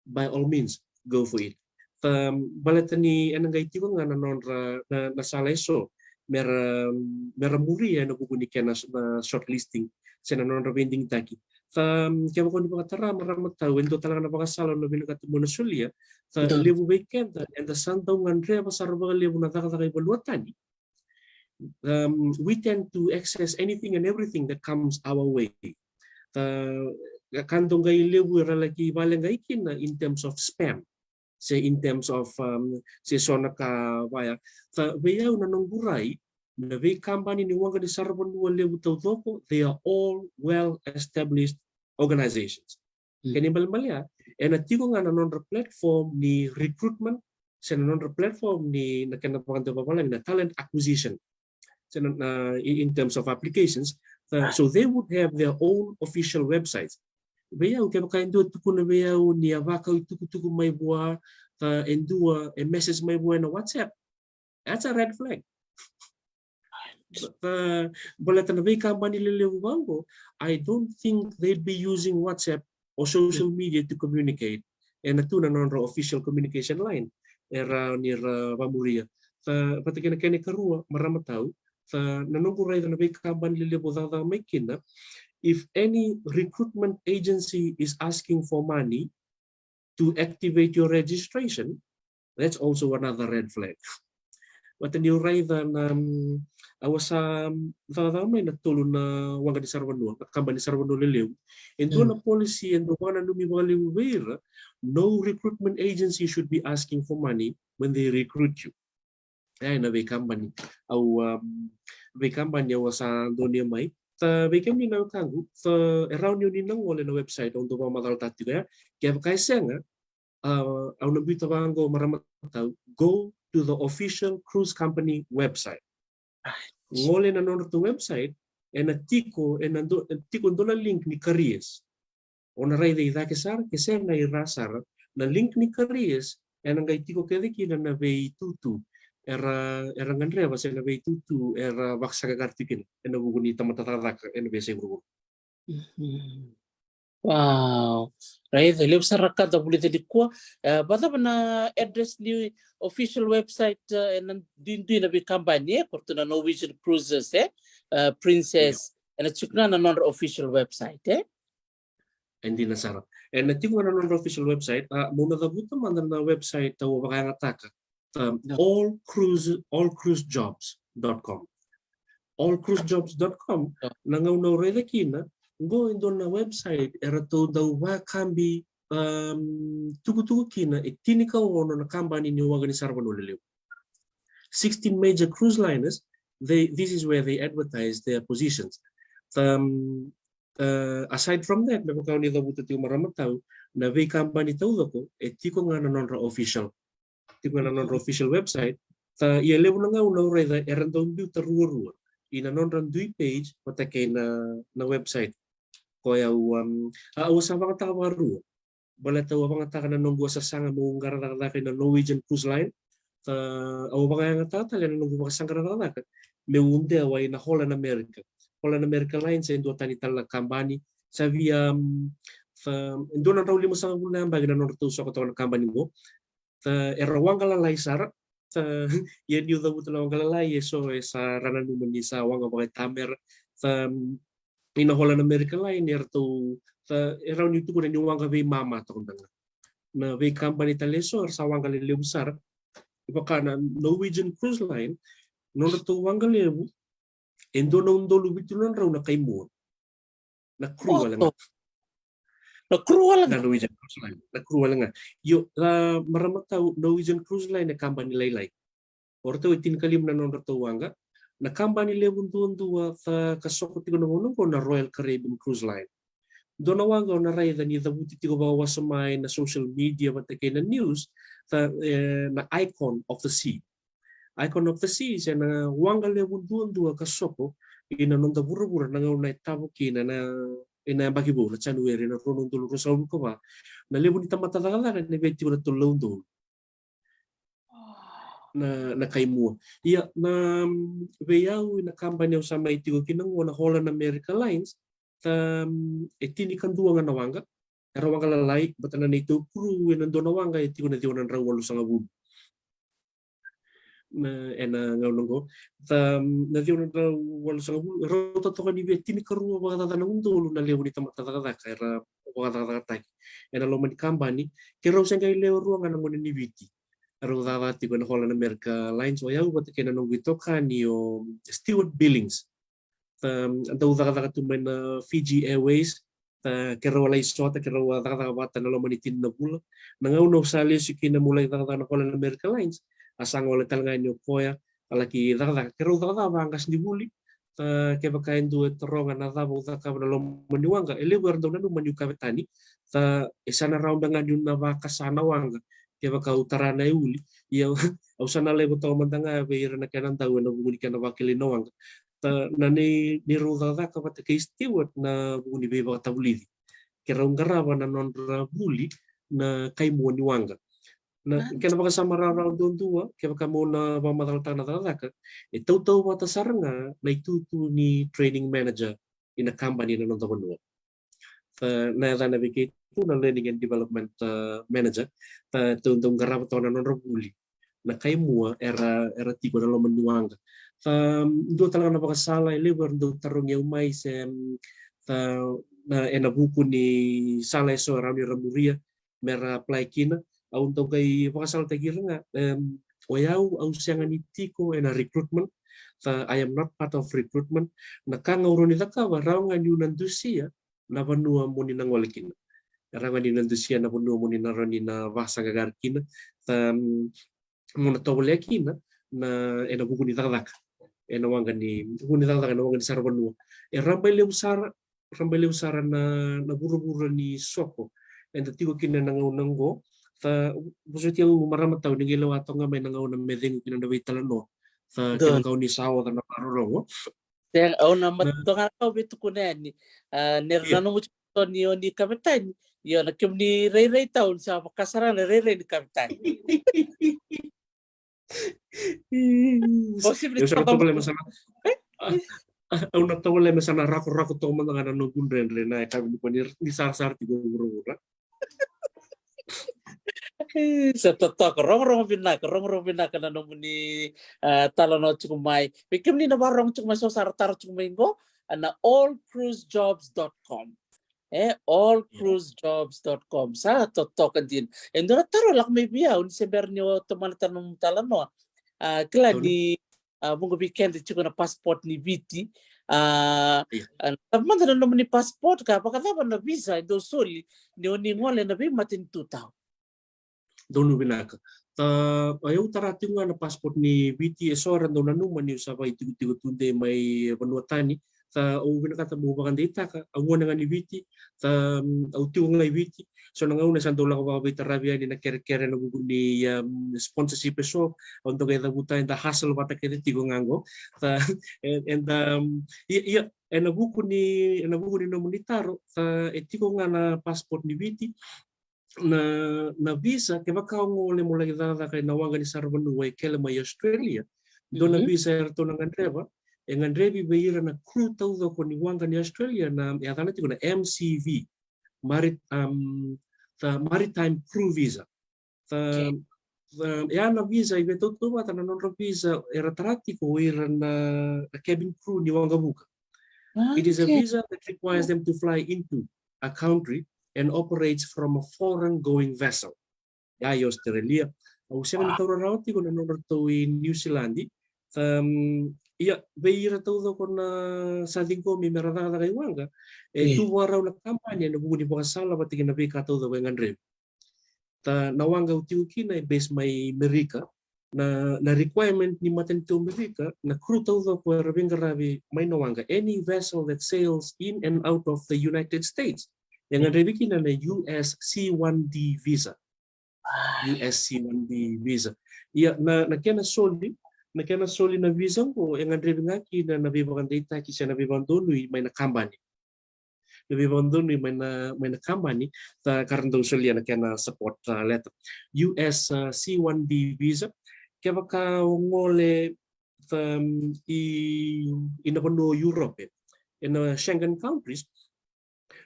by all means go for it. Balatani enang gaiti ko nga na saleso mera muri ya na kukunikan na shortlisting sa nanon vending taki. Kaya ko ni pakatara maramat tao endo talaga na pakasalo na binakatimo na sulia lebu weekend and the santaw ngandre pasarba lebu na takataka ibaluatani. We tend to access anything and everything that comes our way. Kantong gay lebu ralaki balang gaikin in terms of spam. Say in terms of say sona ka vaya veya na nonggurai na ve company ni wanga di sarban lebu tawtoko, they are all well established organizations. Kanibal malya and atiko nga na non platform ni recruitment sa non platform ni nakanapakanto papalang na talent acquisition in terms of applications. So they would have their own official websites. Veya kaya kaindo tuku na veya ni avaka tuku may buwa endua a message may buwa na WhatsApp. That's a red flag. Balatan na veya company liliwango, I don't think they'd be using WhatsApp or social media to communicate. And ito na non official communication line era nira pamuria. Pati kaya karua maramataw nanungkuray na veya company liliwango may kina. If any recruitment agency is asking for money to activate your registration, that's also another red flag. But the right than I was may natulon na wanga di sarwano, nakamba di sarwano liliw. And doon na policy and the one na lumibaliw no recruitment agency should be asking for money when they recruit you. Ay na may company. May company was doon niya may. Bigyan ni na kangu around yun nang wala na website on to matal tati kaya kaya nga ang nabita bango maramataw go to the official cruise company website. Ngole na non to website and tiko dola link ni careers. On ray de ida kesar na irasar na link ni careers and ang tiko kaya na ve tutu. Era ngandre basa na bay tutu era baksa kagartikin ena buguni tamatatarak ena besa grupo. Wow. Right, the live saraka da bulit di ko bata na address ni official website and din na bi company porto na Norwegian Cruises Princess and chukna na non official website Hindi na sarap. And natin mo na non official website muna dabuta man na website tawo bakayataka. Allcruisejobs.com. Allcruisejobs.com nangaw reda kina go indo na website era to daw wa kambi tugu kina itinika wono na company ni waga ni sarvano lelew. 16 major cruise liners, this is where they advertise their positions. Aside from that, napakaw ni dabuta tiyo maramataw na vay company taw ko etiko nga na non-official. Tingnan na official website ialew na nga una reda eran daw biu taruwa ina non randui page patakay na website ko ya sa mga takawaru balata wa mga taka na nunggu sa sanga mo ngaradaka na Norwegian Cruise Line aw mga nga tata na nunggu mga sanga ngaradaka me unde away na Holland America Line sa indo tanital na company sa via indo na raw limo sa mga bagay na non tuso ko to na company mo erawang kalalay sar yan yung daw talawang kalalay so sa ranan naman ni sa wang mga tamer sa inaholan American Line erto around yung tukunan yung wang kaway mama to na way company taleso sa wang kaliliw sar ipaka na Norwegian Cruise Line nono to wang kaliw endo nung dolubitin raw na kay mo na crew lang Nakruwa lang. Na Norwegian Cruise Line. Nakruwa lang nga. Maramataw Norwegian Cruise Line na company laylay. Orto itin kalim na non ratuwa nga. Na company lewon doon duwa kasokot ko nung ko na Royal Caribbean Cruise Line. Doon nawagaw na ray ni dabuti ko bawa sa may na social media matakay na news na Icon of the Sea. Icon of the Sea siya na wanggal lewon doon duwa kasoko ina nung dabura-bura na nga unay tabukina na ina bagibo na January na runong dulo sa ko ba na lebo ni tamatatagal na beti ko na tulong doon na kaimua. Ia na veiau na kampanya usama itigo kinang na Holland America Lines ta etini kanduanga na wanga. Era wanga lalai batana na ito kuru na dona wanga itigo na diona na walu sanga bubu. Na ena ngaulongo na diona na walu sanga bubu rota toka ni etini karua wanga tata na undolo na leo ni tamata tata era wanga tata tata. Ena lo man kampani kero sanga leo ruanga na ngone ni viti. Arudava tigo na Holland America Lines o yau bata kena nungu itoka ni o Stewart Billings. Anta udaka tu na Fiji Airways kera wala isota kera wala bata na lomanitin na bula. Nangau usali sikina mulai na Holland America Lines asang wala talanga ni okoya alaki daka kera udaka angkas ni buli. Keba kain dua terongan na dava udaka na lomaniwanga ele werdo na numaniu kabetani esana raunda nganyun na bakasana wanga. Kaya ka utara na uli ia ausana lebo to mantanga be ira na kanan tahu na buguni kana wakili noang na ni ruda da ka pata ke Stewart na buguni be ba tabuli kira ungaraba na non buli na kai mo ni wanga na kana baka samara ra don tua kaya ka mo na ba matal tana da ka e tau bata saranga na itu ni training manager in a company na non tabanua na dana beke itu na learning and development manager untuk garap tahun non robuli na kaimua era tigo na lo menuanga do talaga na bakasala ile do tarong yung mai sem na ena buku ni sala eso rami ramuria mera apply kina untuk kay bakasala tagir nga oyau au siangan itiko ena recruitment I am not part of recruitment na kangauro ni takawa raungan yunan dusia na banua muni nang walikin. Rangan ni nandusia na banua muni na rani na vasa gagarkin muna tawalekin na ena buku ni tadak. Ena wangan ni buku ni tadak na wangan ni sara banua. Rambai leu sara na buru-buru ni soko. Enda tigo kina nangaunanggo busutia maramat tau ni gilaw ato nga may nangaw na medeng kina na waitalano kina kau ni sawa na paroro. Yang na matonga ko bitu kunani nirnano mo to ni oni kapitan yo na kim ni Ray taon sa kasaran na Ray ni kapitan. Posible Yo sa tawala masana. Au na tawala masana rako to man nga no gundren na ka ni sar tigo guru. Sa totok rong binak na no ni talano chukumay. Bikim ni nabarong chukumay so sartar chukumay go na allcruisejobs.com. Allcruisejobs.com sa totok din. Endo na taro lak may biya un se bernyo tumanatan ng talano. Kila di munggo weekend chuko na passport ni Viti. Tapman na naman ni passport ka pakatapa na visa do soli ni oni ngole na bi matin 2000. Donu binaka. Ayaw tarating nga na passport ni BT esoran daw nanuman yung sa tigo tunde may panuatani o binakata mo bakan data ka ang nga ni BT au tigo nga BT so nangauna sa dola ko ba tarabia ni na kere na gugun ni sponsorship so on to kay buta in the hustle bata kay tigo ngango and iya nabuko ni no monitaro etiko nga na passport ni BT na visa ke baka ngole mo lagi dada kay nawanga ni sarban way kela may Australia do na visa erto ng andreba andrebi bayira na crew tau do ko ni wanga ni Australia na yatana ti ko na MCV maritime crew visa ya na visa ibeto to bata na non visa era tarati ko ira na cabin crew ni wanga buka. It is a visa that requires them to fly into a country and operates from a foreign going vessel. Ya Australia. Au siya nga tawra rawati ko na to in New Zealand. Iya, beira tau ko na sa ko may merada kay wanga. Tuwa raw na kampanya na buguni pa kasala pati na bika tau ko ngandre. Nawanga utiuki na base may Amerika na requirement ni maten to Amerika na crew tau ko rabing garabi may nawanga any vessel that sails in and out of the United States. Yang ada bikin na US C1D visa. US C1D visa. Iya na kena soli na visa ko yang ada ngaki na nabibakan data kisya nabibakan donui may na company. Nabibakan donui may na company karena dong soli na kena support letter. US C1D visa kaya ka ngole ina pano Europe ina Schengen countries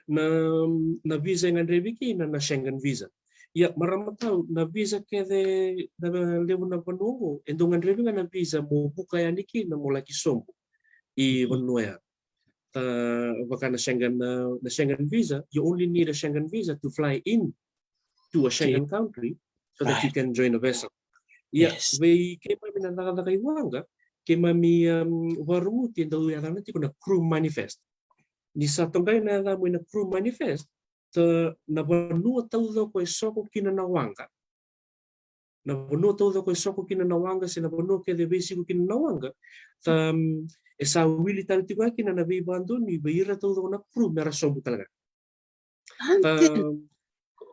na visa nga reviki na Schengen visa. Ya maramatau na visa kede na levo na pano endongan revi nga na visa mo buka yaniki na mo laki sombo I Vanuatu. Baka na Schengen visa, you only need a Schengen visa to fly in to a Schengen country so that you can join a vessel. Yeah, Yes. we came up in another Wanga, came mi waruti and the other na crew manifest. Ni sa tongay na mo na crew manifest, na banua taudo ko soko kinanawanga. Na banua taudo ko soko kinanawanga, sina banua ke de basic kinanawanga. Esa wili tali tiba kina na be bando ni beira taudo na crew mera sombu talaga.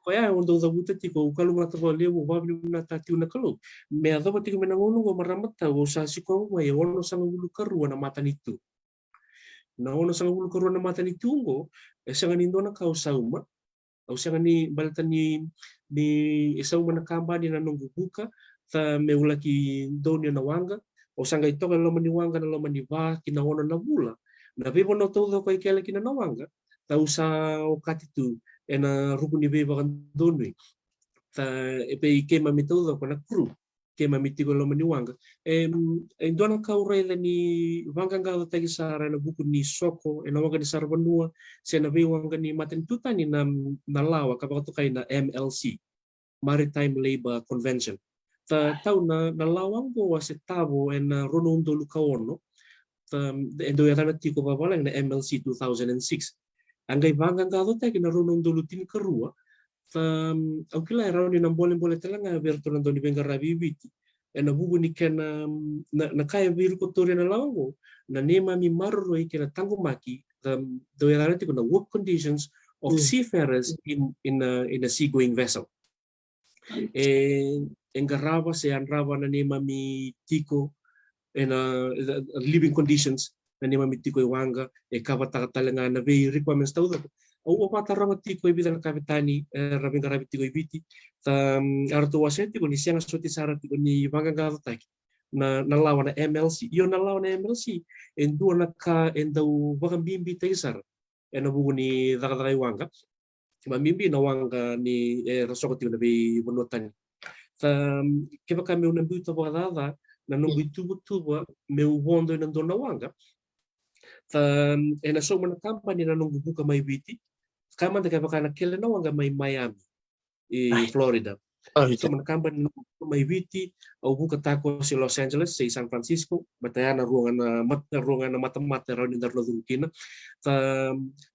Kaya undo da buta tiko ukalu mata vale wo babli na tati una kalu me adaba tiko menangono go maramata wo sasi ko wa ye wono sanga ulu karu na mata nitu na wono sanga ulu karu na mata nitu ngo sanga nindo na kau sauma au sanga ni balta ni sauma na kamba ni na nungu buka ta me ulaki doni na wanga o sanga itoka lo mani wanga na lo mani va kina wono na bula na bebo no todo ko ikele kina na wanga ta usa o katitu ena ruku ni be bakan donui ta epe kema mitodo ko na crew kema mitiko lo mani wanga dona kaurele ni wanga ngalo tagi sara na buku ni soko ena wanga ni sara banua se na be wanga ni maten tutani na lawa kapag to kay na MLC Maritime Labor Convention ta tau na lawang ko wase tabo ena ronondo lukaono ta endo yata tiko babalang na MLC 2006 angay bangang gado tayo kinarunong dulutin karua au kila raw ni nang boleh talanga berto nang doni benga rabibiti na bubu ni kana na kaya biru ko tori na lawango na nema mi marro kena tangumaki do yara tiko na work conditions of seafarers in a seagoing vessel engarava se anrava na nema mi tiko living conditions na nema mi tiko iwanga kavatakatalanga na be requirements tau au pataranga tiko ibita na kapitani rabinga rabi tiko ibiti arto waseti ko ni sianga soti sara tiko ni wanga gavataki na lawa na MLC iyo na lawa na MLC endua na ka endau waka bimbi taisar na bugu ni daga iwanga mimbi na wanga ni rasoko tiko na be bonotani kiba kami unambuta bada na nungu tubu me ubondo na dona wanga na so mana company na nungu buka mai biti kama ndaka baka na kele na wanga mai Miami Florida so mana company na mai biti au buka tako si Los Angeles si San Francisco bataya na ruangan na mata-mata raw ni darlo dukina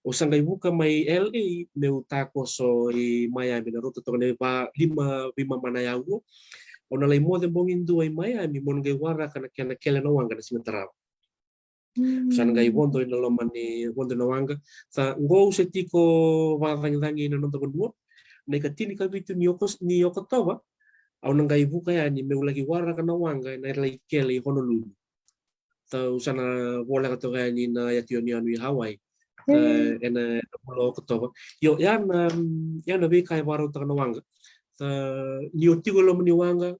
o sangai buka mai LA me utako so Miami na ruto to ne ba lima manayago o na lai mo de bongin duai Miami mon gai wara kana kele na wanga na simentara sana gai wondo ina lomani wondo na wanga ngo se tiko wadangi na nonto kedua na katini kabitu ni Oktoba au nang gai buka ya ni me lagi wara kana wanga na lai kele Honolulu sana bola ka to ni na yatio ni anu Hawaii ena pulo Oktoba yo yan na be kai wara to kana wanga ni otiko lomani wanga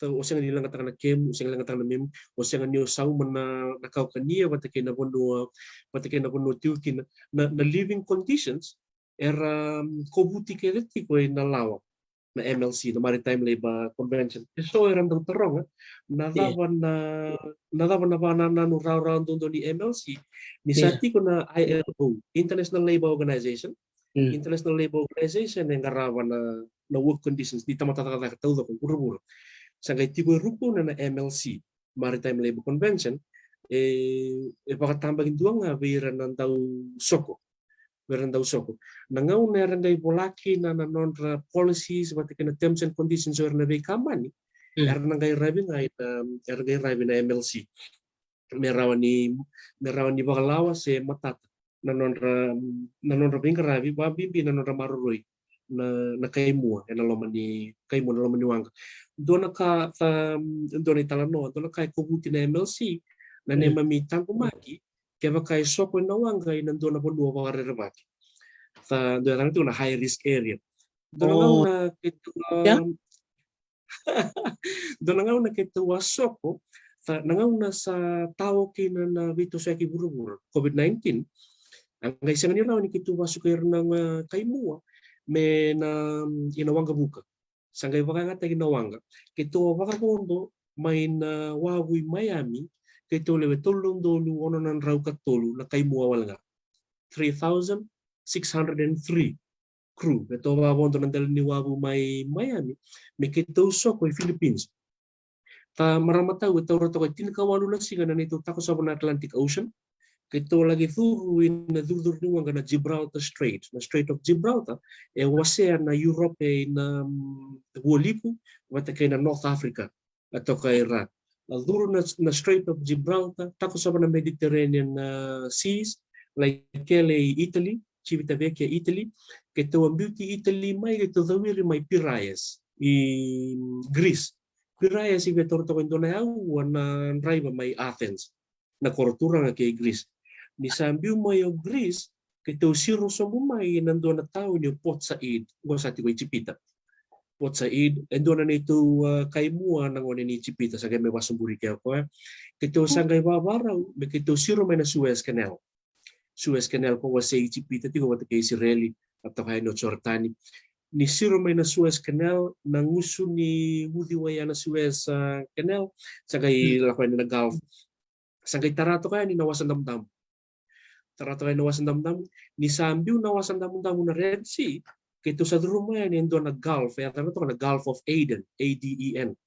o senga nilang katang na kem, o senga lang katang na mem, o senga niyo saw man na kau kaniya patake na bono tiukin na living conditions era kobuti keleti ko na lawa na MLC na Maritime Labor Convention so era ndang tarong nadawan na bana na no round do ni MLC ni sati ko na ILO International Labor Organization International Labor Organization yang ngarawan na work conditions di tamatata tau ko puro sangai tigo rupo na MLC Maritime Labor Convention pakatambagin duang nga biran ng daw soko nangaw na randay bolaki na non policies pati na terms and conditions or na be kamani nangay rabi na MLC merawan ni bakalawa se matata na non rabing rabi babimbi na non ramaroroy na kaimua na lomani wanga dona italano dona kai kobuti na MLC na nema mi tangumaki kaya kai soko na wanga ina dona bonua warerebaki dona itu na high risk area dona na Do nangauna kita wasoko nangauna sa tao kina na vito sa buru-buru COVID-19 ang isang nila ni kita wasok ng kaimua me na inawanga buka sanggay baka nga ginawanga kito baka pondo may na wawi Miami kito lewe tulong dolu ono nan raw katulu na kaimua wala nga 3,603 crew. Ito mabonto ng dala ni Wabu may Miami. May kito so ko Philippines. Ta maramata ito roto ko tinakawalu lang siya na nito tako sa Atlantic Ocean. Kito lagi thuruin na durdurnuan na Gibraltar Strait. Na Strait of Gibraltar wasya na Europe na Wolipo wata kay na North Africa ato kay Iraq. Duro na Strait of Gibraltar tako sa Mediterranean seas like Italy Civitavecchia, Italy, kito ang beauty Italy may kito dawiri may Piraeus Greece. Piraeus ibe torto ko na na drive may Athens na kortura nga kay Greece. Ni sambiu may Greece kito siro sa may nando na tao niyo Port Said, wa sa tiway Chipita. Port Said endo na nito kay mua nang wala ni Chipita sa may wasuburi kay ko. Kito sangay babaraw, may kito siro may na Suez Canal. Suez Canal ko was sa Chipita tigo wata kay Israeli at kay no Jordani ni siro may na Suez Canal nang uso ni mudiwaya na Suez Canal sa kay lakay na Gulf sa kay tarato kay ni nawasan damdam ni sambiu nawasan damdam na Red Sea kito sa drumayan ni endo na Gulf ya tayo to na Gulf of Aden ADEN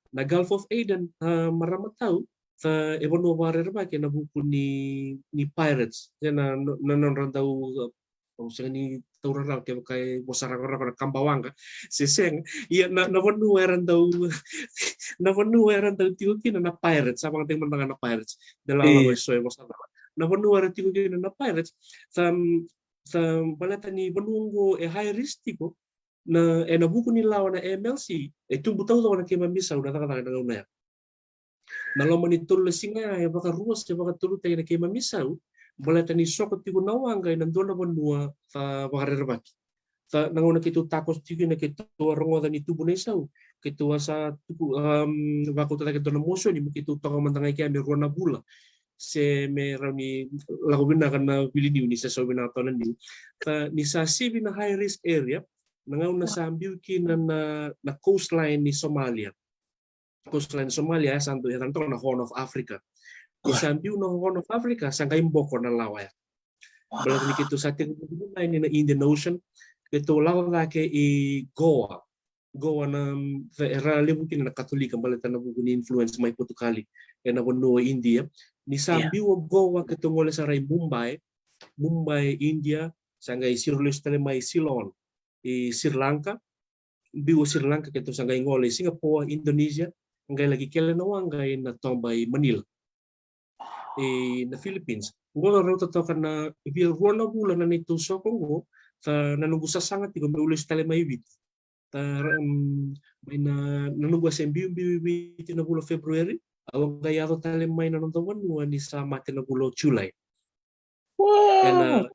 na Gulf of Aden maramataw sa ibon mo barer ba kaya nabuko ni pirates yan na nanon daw sa ni taurang kay bosara ko na kambawanga si Seng iya nawanueran daw tiukin na pirates sa mga tingman na pirates dalawa ko so mo sa nawanueran tiukin na pirates sa balata ni Banungo high risk ko na nabuko ni lawan na MLC tumbutaw daw na kay mamisaw na takataka na nalaman ni tulo singa ya baka ruas ya baka tulo tayo na kay mamisaw balata ni sokot tigo nawang kay nandun na banua sa baka rerbaki sa nanguna kito takos tigo na kito rongodan ni tubo na isaw kito sa bako talaga ito na motion ni kito toko mantangay kaya may ruwan na bula se meron ni lagobin na kan na biliniw ni sa sobi na tonan ni sa sibi na high risk area nanguna sa ambiuki na coastline ni Somalia coastline Somalia santo tanto na Horn of Africa. Isambiu na Horn of Africa sangkay mboko na laway. Balad ni kito sa ating ni na Indian Ocean kito lawa ke Goa. Goa na era libukin na Katolika balad na bugo ni influence may Portugali na bono India. Ni sambiu Goa kito ngole sa ray Mumbai India sangay sirlos tale may Ceylon Sri Lanka. Biwo Sri Lanka kito sangay ngole Singapore Indonesia ngay lagi kailan nawangay na tombay Manila na Philippines. Ngolo raw tatokan na ruwan na bulan na nito so Kongo nanunggu sa sangat tigo may ulis tali may wit. May nanunggu sa MBB na bulo February awang gayato tali may nanuntawan ni sa mati na bulo July. Wow!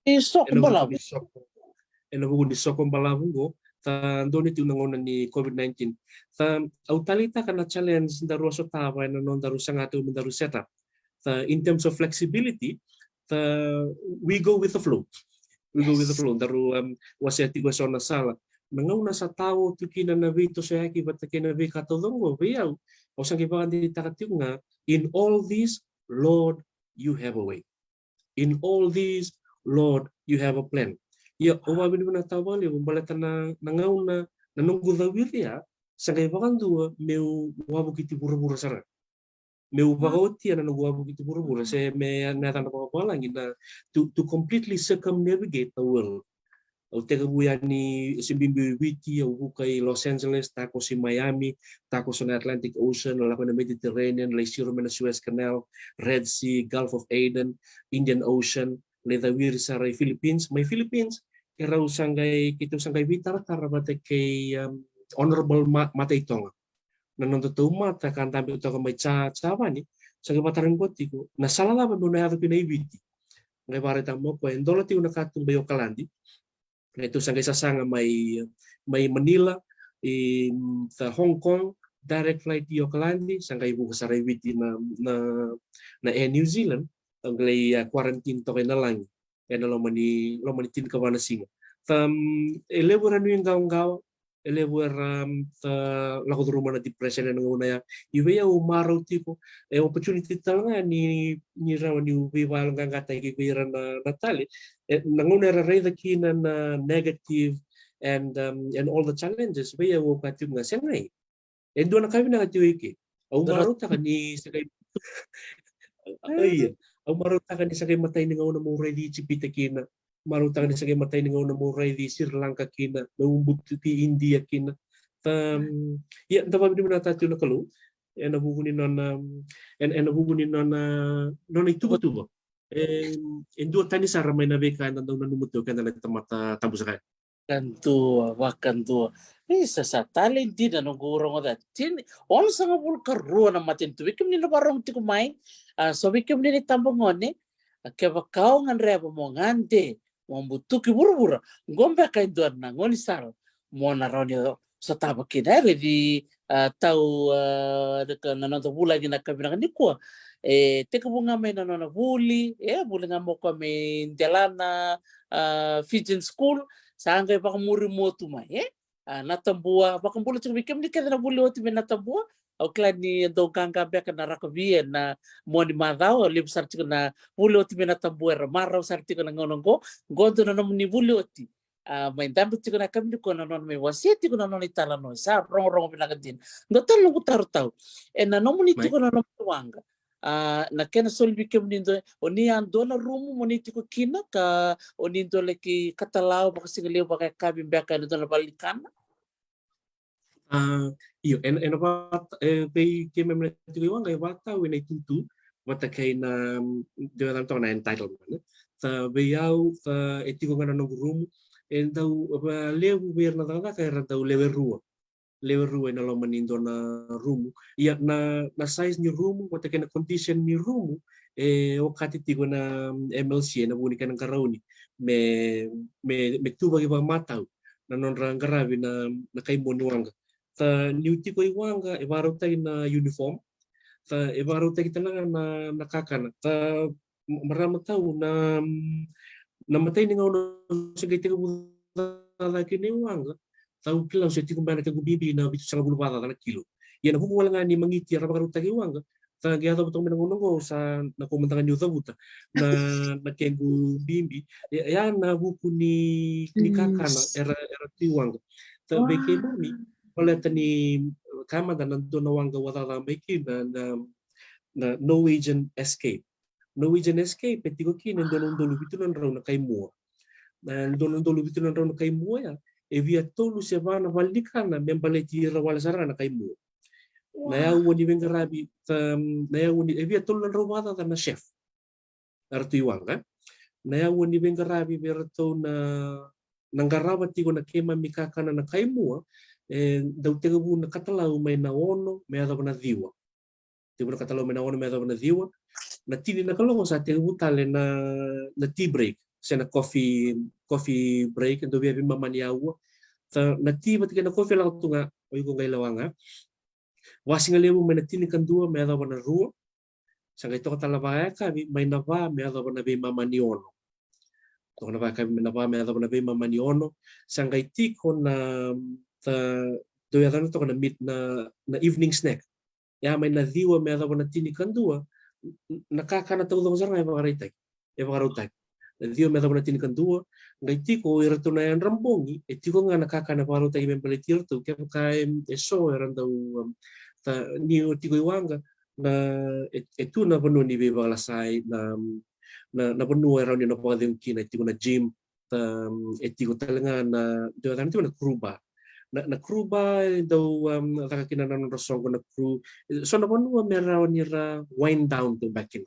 Isok balabong. Enabugo ni Sokong balabong doon ito nangunan ni COVID-19. Autalita ka na challenge daru sa tawa na non daru sa nga ito daru setup. In terms of flexibility, we go with the flow. Daru waseti ko sa sala. Nangauna sa tao tukina na vito sa yaki ba't kinabi katulong biyaw. O sa kibakan din takatiw nga, in all these, Lord, you have a way. In all these, Lord, you have a plan. Ya, umabin mo na tawali, balatan na nangauna, nanunggu dawir ya, sa kibakan dua, may wabog iti bura-bura sara. May ubagawati na nagwabog iti bura-bura. Kasi may natan na pakapalang to completely circumnavigate the world. O teka buya ni Simbimbiwiti, o kay Los Angeles, tako si Miami, tako sa Atlantic Ocean, wala ko na Mediterranean, Laysiro na Suez Canal, Red Sea, Gulf of Aden, Indian Ocean, Ledawir sa Philippines. May Philippines, karaw sanggay, kito sanggay bitar, karabate kay Honorable Mataytong. Nanonto mata kan tabi ito ka may tsawa ni, sa kapatarin ko, tiko, nasalalaban mo na yato pinaibiti. Ngay paritang mo ko, endolo tiyo nakatong bayo kalandi, ito sanggay sasanga may Manila, sa Hong Kong direct flight di Auckland sangkai ibu kesarai witi na Air New Zealand anglai quarantine to kena lang kena lo mani tin kawana singa eleburan yung gaw eleburan lako rumah na depression na nguna ya iwe ya umaraw tipo opportunity talaga ni raw ni wiwal nga ngata ikikuira na natali nanguna ra reda kina na negative and all the challenges we ya wo patim nga sengai endo na kami na katiwiki au maraw ta ni sakay ay au maraw ta ni sakay matay ni nguna mo ready chipita kina marutangan sa kay matay ni nguna mo ready Sri Lanka kina naumbut ti India kina ya tama bi na tatyo na kalu en nabugunin non itu betul en dua tani sa ramay na beka na daw nanumuto ka na tamata tabusakan Kantua, wakantua. Isa sa talent din na nungurong da. All sa nga bulkarua na matin tu. Wikim ni na barong ti kumay. So wikim ni tambongon ni. Kaya bakao ngan reba mo ngante. Mambutuki buru-buru. Ngombe kay doon na ngonisar. Mo na raw niyo sa tabakin. Di tau nanonto bula gina kami na kanikuwa. Teka mo nga may nanonabuli. Buli nga mo kami Delana Fijian School. Sangay baka muri mo tumay natambua baka bulo tu bikem ni kada bulo tu natambua au klan ni do ganga be kana rakabien na mo ni madao lip sarti na bulo tu natambua ramaro sarti kana ngonongo gondo na ni bulo ti main dambu ti kana kam ni kono non me wasiti kono non itala no sa rong rong pinagatin do talo ko taro na no muni ti kono non tuanga na kena sol bikem nindo oni ando na rumu moniti ko kina ka oni ndo leki katalau baka singaleo baka kabi mbaka ndo na balikana iyo en apa they came in to go ngai wata we nei tutu wata kai na de na to na entitlement sa beyau sa etiko ngana no rumu en dau lewu ber na tanga kai ra dau lewe rua na lo manindo na rumu ia na size ni rumu wata kena condition ni rumu wakati tigo na MLC na bunika ng karauni me tu bagi ba matau na non rang garabi na kay monuanga ta niuti ko iwanga ibaro tay na uniform ta ibaro tay talaga na nakakana ta marama tao na namatay ni ngao sige tigo na kini iwanga tahu kilang saya tikum bana kagu bibi na bitu sangat bulu bata na kilo. Ya na buku wala nga ni mangiti araba karu tagi wanga. Ta giata butong minangunong sa na komentangan yuta buta na kagu bibi. Ya na buku ni kakana era tiwang. Ta beke mami wala tani kama dan nanto na wanga wala la beke na Norwegian Escape. Norwegian Escape etiko kin ndolo bitu nan raw na kay mo. Na ndolo bitu nan raw na kay mo ya. Evia tolu se vana valikana membaleti rawala sarana kai mo na ya woni wengarabi na ya woni evia tolu rawata na chef artu iwanga na ya woni wengarabi berto na nangarawa tigo na kema mikakana na kai mo dau tega bu na katalau mai na ono me ada na diwa tigo na katalau mai na ono me ada na diwa na tini na kalongo sa tega bu tale na tea break sena coffee break ndo bia bimba maniawa ta nati bat kena coffee la tunga oi ko ngai lawanga wasing lewu mena tini kan dua me ada wana rua sangai to kata lava ka bi mai na va me ada wana bimba maniono to na va ka me na va me ada wana bimba maniono sangai tiko na ta do ya to na meet na evening snack ya mai na diwa me ada wana tini kan dua nakakana to do sarngai ba raitai e ba rautai Dio me dava tini kan dua ngai tiko era to na rambongi e tiko nga nakakana paro tai men paletir to ke kai so era dau ta ni tiko iwanga na tu na panu ni be bala sai na panu era ni no pa de kina tiko na gym ta tiko talanga na do tan tiko na kruba na kruba dau takakina na rosong na kru so na panu mera ni ra wind down to back in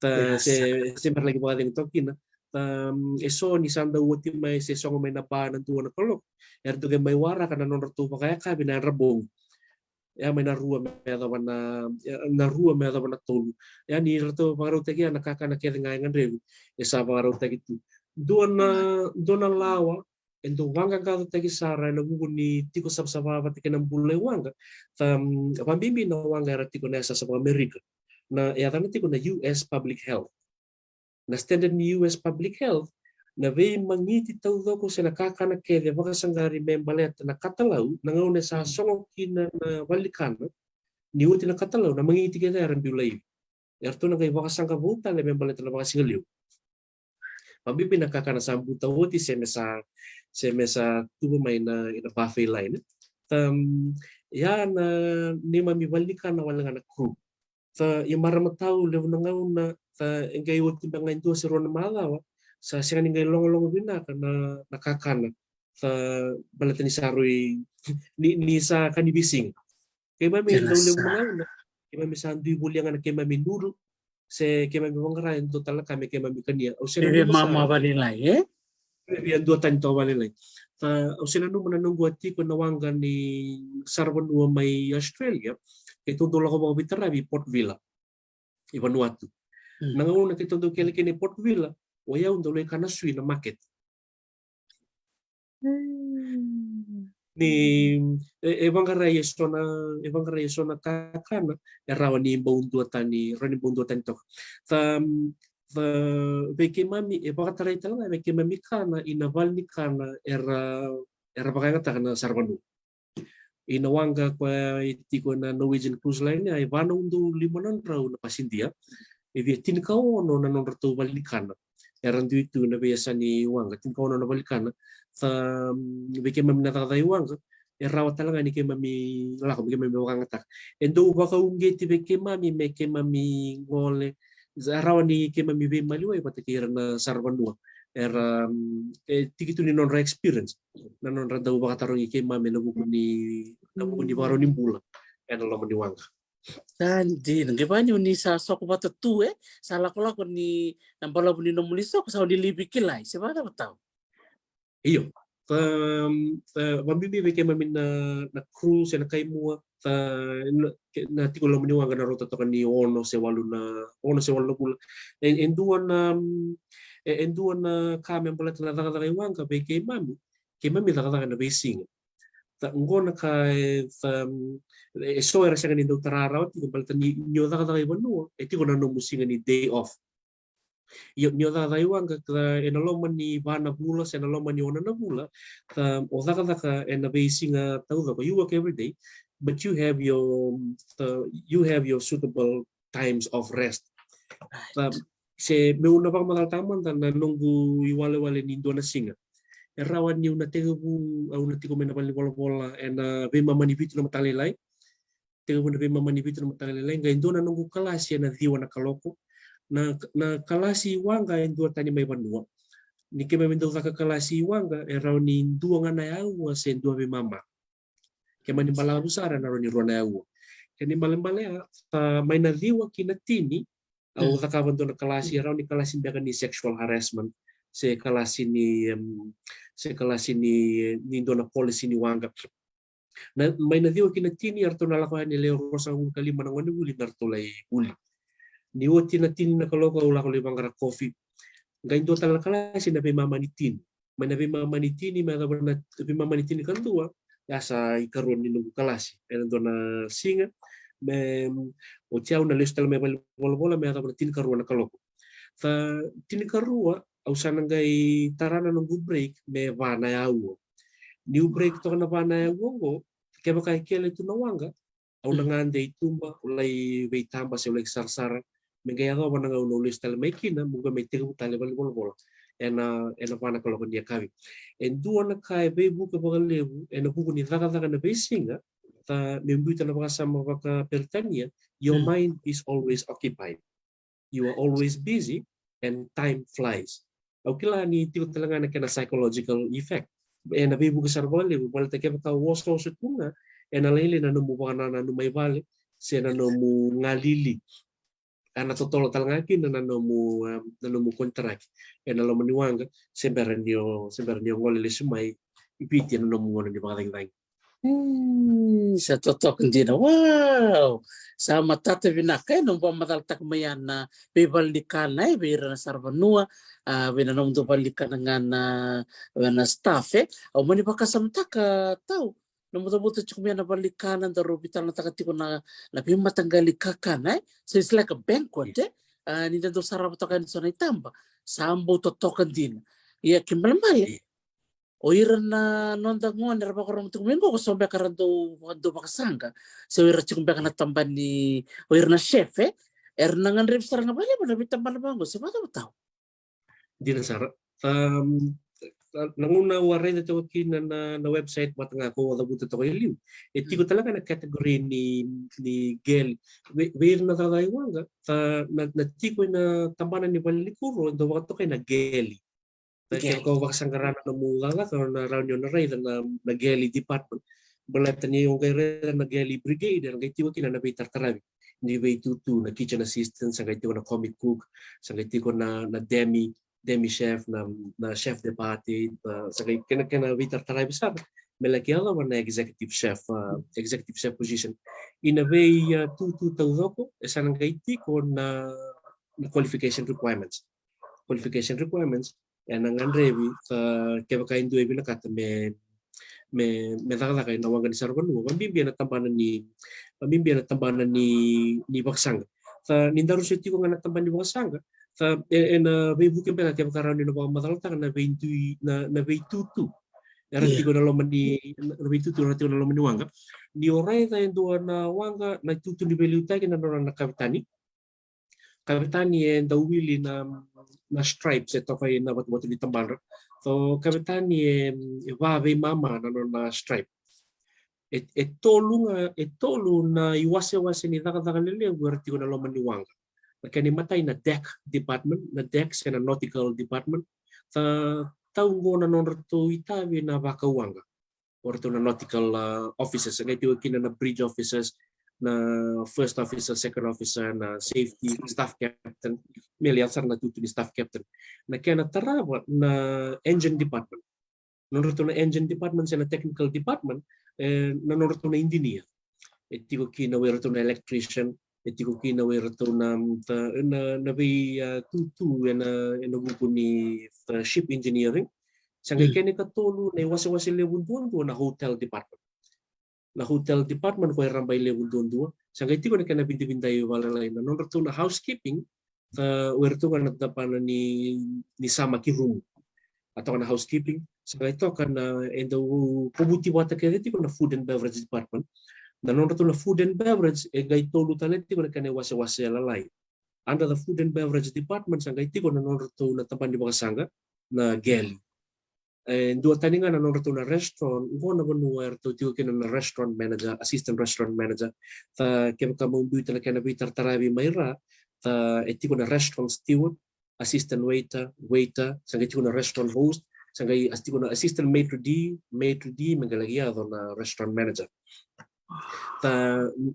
ta se lagi pa de to kina eso ni sanda uti may sesong may napanan tuwa na kolok erdo may wara kana non ratu pa kaya ka binarabong ya may narua may adawan na tolu ya ni ratu pangaraw tagi nakakana kaya ngayon rev isa pangaraw tagi tu doon na lawa endo wanga ka ta kisara na bubu ni tiko sa pati kenam bule wanga pambimbi na wanga era tiko nesa sa Amerika na ya tano tiko na US Public Health na standard ni US Public Health na vei mangiti tau doko sa nakakana kede waka sangari membaleta na katalau na ngaune sa songo kina na walikana ni uti na katalau na mangiti kede aran biulay erto na kay waka sangka buta na membaleta na waka singaliw pambimbi na kakana sa buta uti se mesa tubo may na ina buffet line ya na ni mami walikana wala na crew yung maramatau lew na ngauna engay uti na ngayon si Rona Malawa sa siya ngay long binaka na nakakana sa balatan ni Saroy ni sa kanibising kay mami daw lew na ngauna kay mami sa andoy bulyang na kay mami nuro se kay mami wangarayan to talaga kami kay mami kaniya o sila mama balilay yan dua tan to balilay o sila no mananunggo ati ko nawangga ni Sarvanua may Australia kay tudol ako mga bitarabi Port Vila Vanuatu nangauna kay tudol kini Port Vila waya undolay kanasui na market ni evangaraye sona kakana erawa ni bounduatan to beke mami evangataray talaga beke mami kana inavalni kana era bakangata kana Sarvanu inawanga kwa itiko na Norwegian cruise line ay vana undo 500 na pasindia evitin kaono na nonrato valikana eran itu na biasa ni wanga tin kaono na valikana beke mami natatay wanga erawa talaga ni ke mami lako beke mami wakangata endo baka ungeti beke mami ngole arawa ni ke mami be maliwa patikira na Sarvanua era tikitu ni non experience na non daw baka tarong ke mami nabuko ni baro ni bula ena lo ni wanga Kandi, nangibani ni sa soko bata tu salah ko ni nambala ni nomuliso ko sa dilibikilay. Siya ba tahu? Iyo. Mambibi beke mami na cruise na kay mua na tikulo mani wanga na rota to ni ono se walu na bula. Enduan na kami pala na kay wanga beke mami daga na basing. Ngona kay so era siya ganito tararaw ti balta ni nyo daga Vanua eti ko na no musinga ni day off nyo daga wanga enaloman ni bana bula sa enaloman ni ona na bula o daga en basing tau daga you work every day but you have your suitable times of rest se meuna pa mataltaman na nunggu iwale-wale ni dona singa erawan ni una tegabu au na tiko mena bali bola ena be mama ni bitu na matalelai tegabu na be mama ni bitu na matalelai ngai dona nunggu kalasi na diwa na kaloko na kalasi wanga endua tani mai Vanua ni ke mendo ka kalasi wanga erawan ni dua ngana yau se dua be mama ke mani bala busara na ni rona yau ke ni balembale mai na diwa kinatini au takaban dona kalasi erawan ni kalasi daga ni sexual harassment se kalasi ni dona policy ni wanga na may na diwa kinatini arto na lakuhan ni Leo Rosa kalima ng wani uli nartulay uli ni wati na tin na kaloko ula ko libang gara coffee ngayon do talaga kalasi na mama ni tin may na mama ni tin may na mama ni tin kan tua yasa ikaron ni nung kalasi ena do na singa o tiaw na listal may bola may na tin karuan na kaloko tin karua au sanangay tarana ng break me vana yawo new break to na vana yawo go kaya kay kele to nawanga au nangande tumba ulay weitamba se ulay sarsara mengaya go nang unulis tal may kina muga may tigu tale bol ena vana kaloko dia kawi endu na kay be buka bagalebu ena buku ni daga na besinga ta membuta na sama baka pertania your mind is always occupied you are always busy and time flies Okila ni tiko talaga na kena psychological effect. Na bibu kasar bale, bale take ka waso sutuna, na lele na numubana na numay bale, siya na numu ngalili. Ana totoo talaga kin na numu contract. Na lo maniwanga, sember niyo ngolele sumay ipiti na numu ngono di mga lain. Sa totoo hindi na. Wow! Sa matata binakay nung pamataltak mayan na bibalikan na bira na sarvanua binanong do balikan nga na staff o mani baka samta ka tao no muto chuk na balikan na rubitan na takati ko na bimatanggali kakan so it's like a banquet ni do sarap to kan so na itamba sambo totokan din iya kimbalmal o iran na nondang mo na ba karong tuminggo ko sombe karando do makasanga so ira chuk ba kana tamban ni o iran na chef nangan ribsar nga bali mo na bitambal na bango sa mata tao Di na sara. Nanguna waray na ito na website matanga ko wala buto to ko liw. Iti ko talaga na category ni Gel. Where na tataywa nga na tiko na tambanan ni Balikuro do wakto kay na Geli. Kaya ko wakasanggaran na mga nga na round yun na ray na Geli department. Balatan niya yung kay ray na Geli brigade ang kay tiwa kina na Bitar Tarabi. Ni way tutu na kitchen assistant sa kay tiwa na comic cook sa kay tiwa na demi chef na chef de party sa kay kina Bitar Tarabi sa melaki ala na executive chef position in a way tutu tawko sa nang kay tiko na qualification requirements yan ang Andrevi kaya kain duwe binakata me nakakakay na wagan sa Rabanu pambibiyan at tambanan ni Baksanga nindaro siya tiko nga natamban ni Baksanga may bukin pa kaya karoon ni mga matalata na 22 Narati ko na loman ni Wanga ni oray tayo doon na Wanga na tutu ni Beliw tayo na kapitani dawili na stripes ito kay na wat ni Tambar. So kapitani wabe mama na stripe. Etolu na iwase ni nakataka nila werti ko na loman ni Wanga. Kani matay na deck department, na decks and a nautical department. Taong go na nonreto itabi na baka Wanga. Or to na nautical officers. Ngayon kina na bridge officers, na first officer, second officer, na safety, staff captain, miliasar na tutu ni staff captain. Na kaya natarawa na engine department. Nonreto na engine department sa na technical department, na nonreto na engineer. Iti ko kinawero to na electrician, iti ko kinawero to na may tutu na nagupo ni ship engineering. Sa kaya katulong na iwasa-wasa lewun na hotel department. Na hotel department ko rambay level doon sa gaiti ko na kanabinti-bintay wala lain na nonreto na housekeeping werto nga nagdapan ni sama ki room atau na housekeeping sa gaito kan endo pubuti wata kaya ko na food and beverage department na nonreto na food and beverage gaito lutalenti ko na kanewasa-wasa lalay under the food and beverage department sa gaiti ko na nonreto na tapan di mga sanga na Geli. Dua tani nga nanong reto na restaurant, ko na bunuwer to tiyo kina na restaurant manager, assistant restaurant manager. Kaya kamong buita na kaya na Bitar Tarabi mayra, iti ko na restaurant steward, assistant waiter, sangay iti ko na restaurant host, sangay iti ko na assistant maitre d', magalagyado na restaurant manager.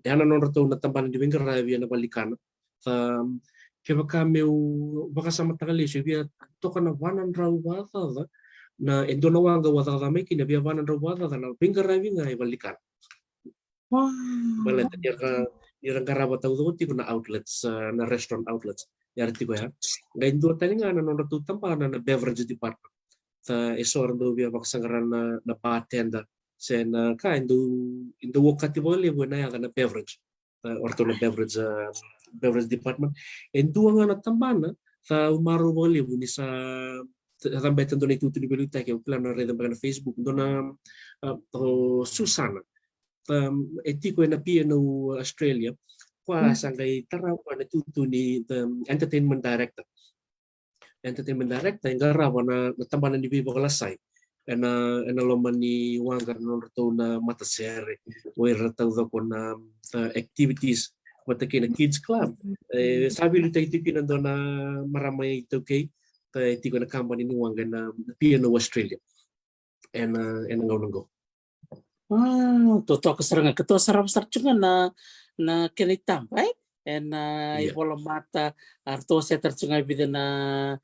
Yan nanong reto na tambanan di Bitar Tarabi na balikan. Kaya kami baka sa matagali siya, to ka na wanan raw wata na endo na wanga wata kami kinabiyabanan raw wata na pinggarabi nga ibalikan. Balanta nirang karabat tawag ko na outlets na restaurant outlets. Yarti ko ya. Ngayon do tani nga nanon natutamba na beverage department. Isor do biya maksangran na bartender sen ka indo wakati bole na ya na beverage or to na beverage department. Endo nga natambana sa umaro bole ni sa tambetan doon itutu ni Beluta kaya plan na rin na Facebook doon na Susana eti ko na piano Australia kwa sangay tarawa na tutu ni entertainment director yung garawa na natambanan ni Bibo Kalasay na loman ni Wanga norto na matasere where tawag ko na activities mataki na kids club sabi luta ito pinando na maramay ito kay iti ko na company ni Wanga na piano Australia and go. Totoo keserangan ketua sarap sarcunga na kinitam, right? And ibola mata arto saya tercungai bida na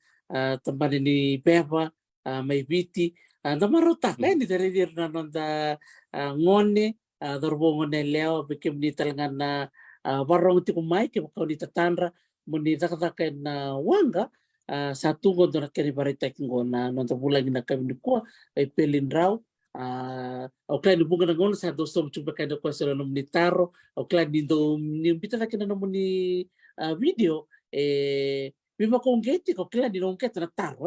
tempat ini beba may biti anda marutak ni dari dir na nonda ngone dorbo ngone leo bikim ni talangan na warong ti kumai ke kau di tatandra muni takataken na wanga satu ngon na keri barita kingona nonda bulan na kami ni kuwa ay pelin raw okay ni bunga na ngone sa dosom chuba kay ko sa nom ni taro okay ni do ni bita na kinano mo ni video bima kong geti ko kila di nong ket na taro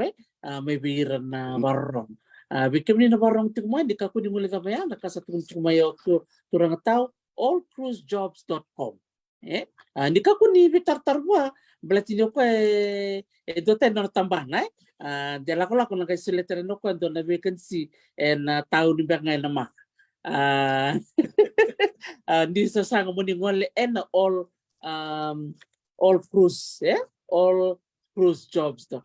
may biran na warong bikim ni na warong ti kumai di ka ko di muli tabayan na kasat kung kumayo turang tao allcruisejobs.com hindi ka ko ni bitar-tarwa belati nyo ko do tayo na tambah na dala ko lang kung nagkasilitary no ko do na vacancy tao ni ba ngayon naman hindi sa sanga mo ni ngole all cruise allcruisejobs.com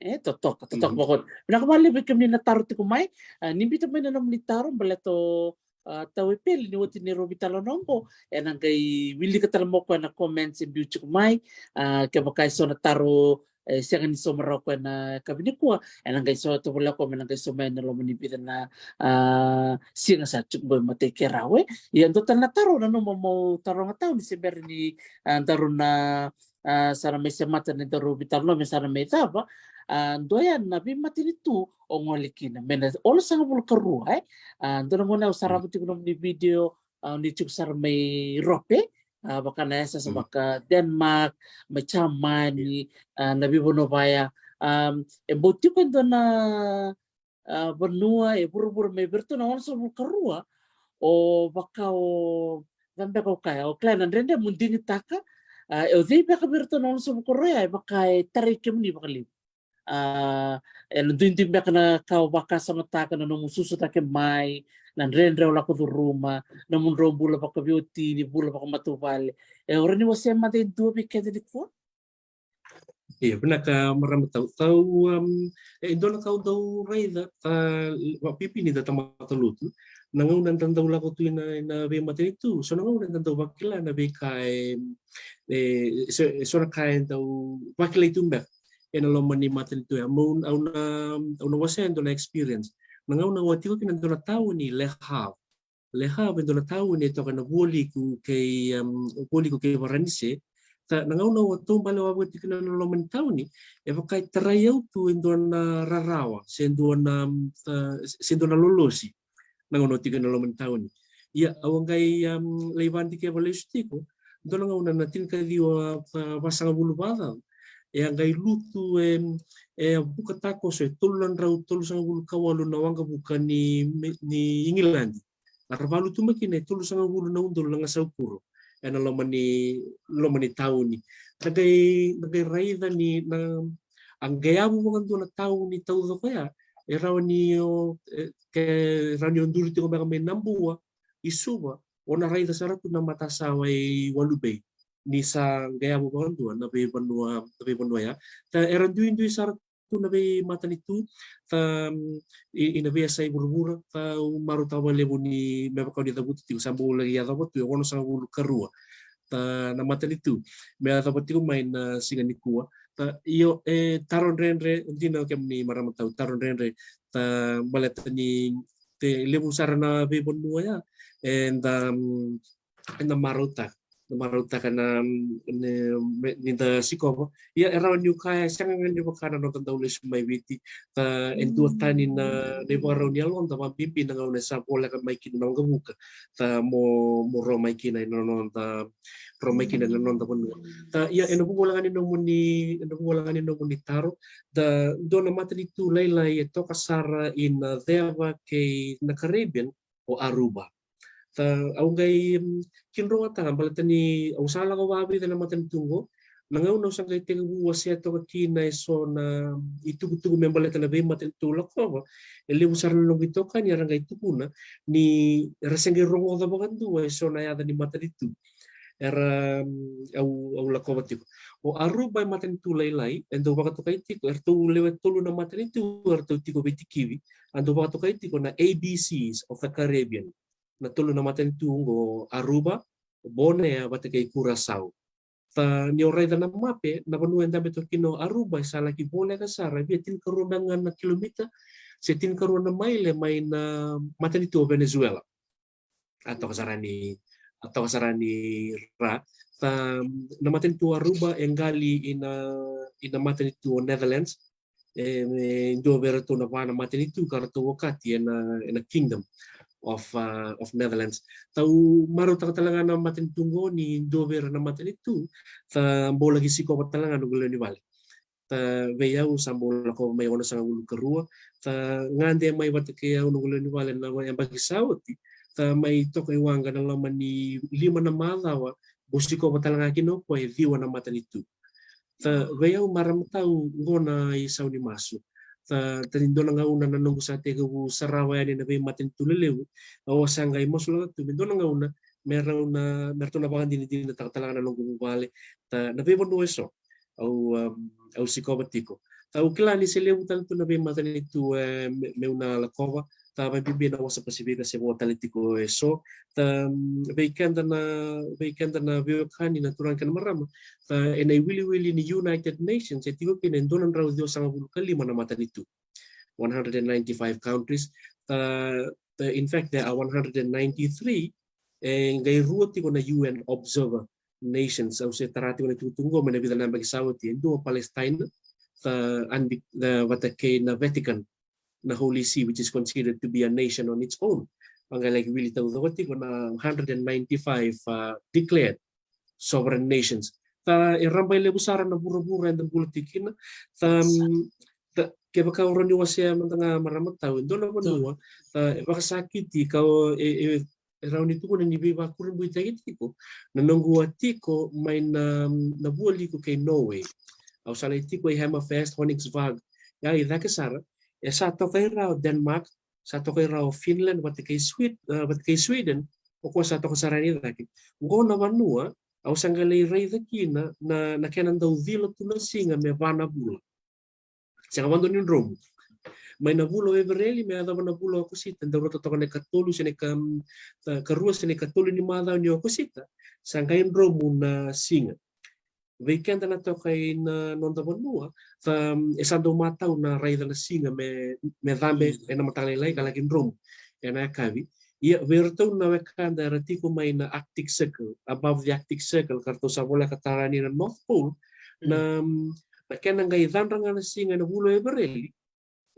totok mo ko pinakamali kami na taro ti kumay nimbita mo na naman ni taro balato tawi pili ni wati ni Robi Talonongo ang kay wili ka mo ko na comments in beauty kumay kaya makay so na taro siya nga ni sumaraw ko na kabini ko ang kay so to wala ko man kay so may na lumanipita na siya nga sa chukboy matay kirawe yan total na taro na no mo taro nga tao ni si Ber ni taro na sana may semata ni Robi Talonongo sana may taba doyan nabi matinitu o ngolikina mena olo sang bul karuai dono mo na usara buti ko ni video ni chuk sar may rope baka na sa baka Denmark may chamani nabi bono baya buti ko do na benua buru-buru may berto na olo sang bul karua o baka o gambe ko kaya o klan rende mundini taka o di baka berto na olo sang bul karua baka tarikim ni baka li nandun ba ka na baka sa mata ka na nung susuta ke mai nanrenre wala ko ruma namun bula pa ka beauty ni bula pa ka matubal ora ni wase mate do bi kede di ko benar ka marami tahu indo na kau daw raida pipi ni datang matulutu nangunan tandaw la ko tu na be mate itu so nangunan tandaw bakila na be kai so na kai daw bakila itu mbak lo manimatin itu ya mau na wasendo na experience nangaw na wati ko kinando na tao ni lehav bendo na tao ni to kana boli ko kay Varanasi ta nangaw na wato balawa wati kinano lo man tao ni bakay tarayaw tu endo na rarawa sendo na lolosi nangaw no ti kinano lo man tao ni ya awang kay leibanti kay Valensi ko do nangaw na natin kadiwa pasang bulu bata yang gai lutu buka tako so tulan rau tulu sang bulu kawalu na wanga buka ni England arvalu tu makine tulu sang bulu na undul nga saukuro lo mani tau ni nagai raida ni na ang gayabu mga na tau ni tau do kaya raw ni onduri ti ko baka may nambua isuba ona raida saratu na matasaway walubay ni sa gaya mo ba doon na be banua ya ta eran duin sar tu na be mata nitu ta inabe sai burbura ta maru tawa lebu ni me ka di tabut ti sambu lagi ya tabut yo ono sang bulu karua ta na mata nitu me tabut ti main singa ni kuwa ta iyo taron renre dina kem ni maram tau taron renre ta balet ni te lebu sarana be banua ya and maruta kana ninda sikobo ya around you kaya sangan ni bakana no tanda ulis may witi endu tani na de baro ni alon ta pipi na ngone sa pola ka may kinang gabuka ta mo ro may kinay no ta pro may kinay no ta pun ta ya eno wala ngani no muni taro da do na mata ditu laylay to kasara in Deva kay na Caribbean o Aruba ta augay kinro ata balatan ni ang sala ko wabi na matan tungo nangaw no sang kay tingu wasya to kina so na itugutugo membalata na be matan tulak ko elimu sarno long ito kanya rangay tukuna ni rasengge rongo da bagandu so na yada ni matan itu era au la ko batiko o Aruba matan tulaylay endo baka to kay tiko erto lewet tulo na matan itu erto tiko bitikiwi ando baka to kay tiko na ABCs of the Caribbean na tulo na matan tungo Aruba, Bonea, bata kay Curaçao. Ta ni oray na mape na panuan dami to kino Aruba sa laki Bonea ka sara biatin karundangan na kilomita setin karuan na mai le mai na matanitu Venezuela atau kasarani ra na matanitu Aruba engali ina matanitu Netherlands do berato na pana matanitu karto wakati ina kingdom of Netherlands. Tau maru talaga na matanitu ngoni do ber na matanitu ta bola gisiko talaga no gulo ni vale. Ta veiau sambola ko mai ona sa ulu kerua ta ngande mai watake au no gulo ni vale na yang bagi sauti ta mai toka iwanga na lama ni 5 na malawa busiko talaga kino ko e viwa na matanitu. Ta veiau maram tau ngona i sauni masu. Tanindona nga una nanongo sa tega u sarawa ni na be matanitu lelewu o sangai mosula tu mindona nga una merto na bangan din na talaga na nongo vale ta na be bono eso au sikobatiko ta ukilani se lewu tanto na be matanitu me una la kova ta ba bibi na wasa pasifika se mo talitiko eso ta weekend na veokani na turan kan marama ta enai wili ni United Nations e tigo kinen donan raw dio sanga bulu kalima na matanitu 195 countries in fact there are 193 ngai ruoti ko na UN observer nations au se tarati ko tutungo me na vida na bagisawati do Palestine and the watake na Vatican na Holy See, which is considered to be a nation on its own. Pangalay wili taw dawati ko na 195 declared sovereign nations. Ta irambay lebusara na bura-bura and politikin ta kaya baka uron ni wasya mga maramat taw do na manua baka sakiti ka raw nito ko na nibiba ko rin buitagiti ko nanongguati ko may nabuali ko kay Norway. Aw saliti ko ay Hammerfest Honningsvåg. Ya idakasara sa to kay raw Denmark, sa to kay raw Finland, wat kay Sweden, o ko sa to ko sarani daki. Ngo na manua, aw sangalay ray daki na kenan daw vila tulang singa me vana bula. Sa kawando ni Rome. May nabulo evereli me adaw nabulo ako sita daw to ko na katulu sine karuas sine katulu ni madaw ni ako sita. Sa kayon Rome na singa. Weekend na to kay na nonda bonua esando mataw na raida na singa me dambe na matalay kalagin Rome na kavi ia verto na wekanda rati ko may na Arctic Circle above the Arctic Circle karto sa bola katarani na North Pole na kaya ngay dandang na singa na bulo evereli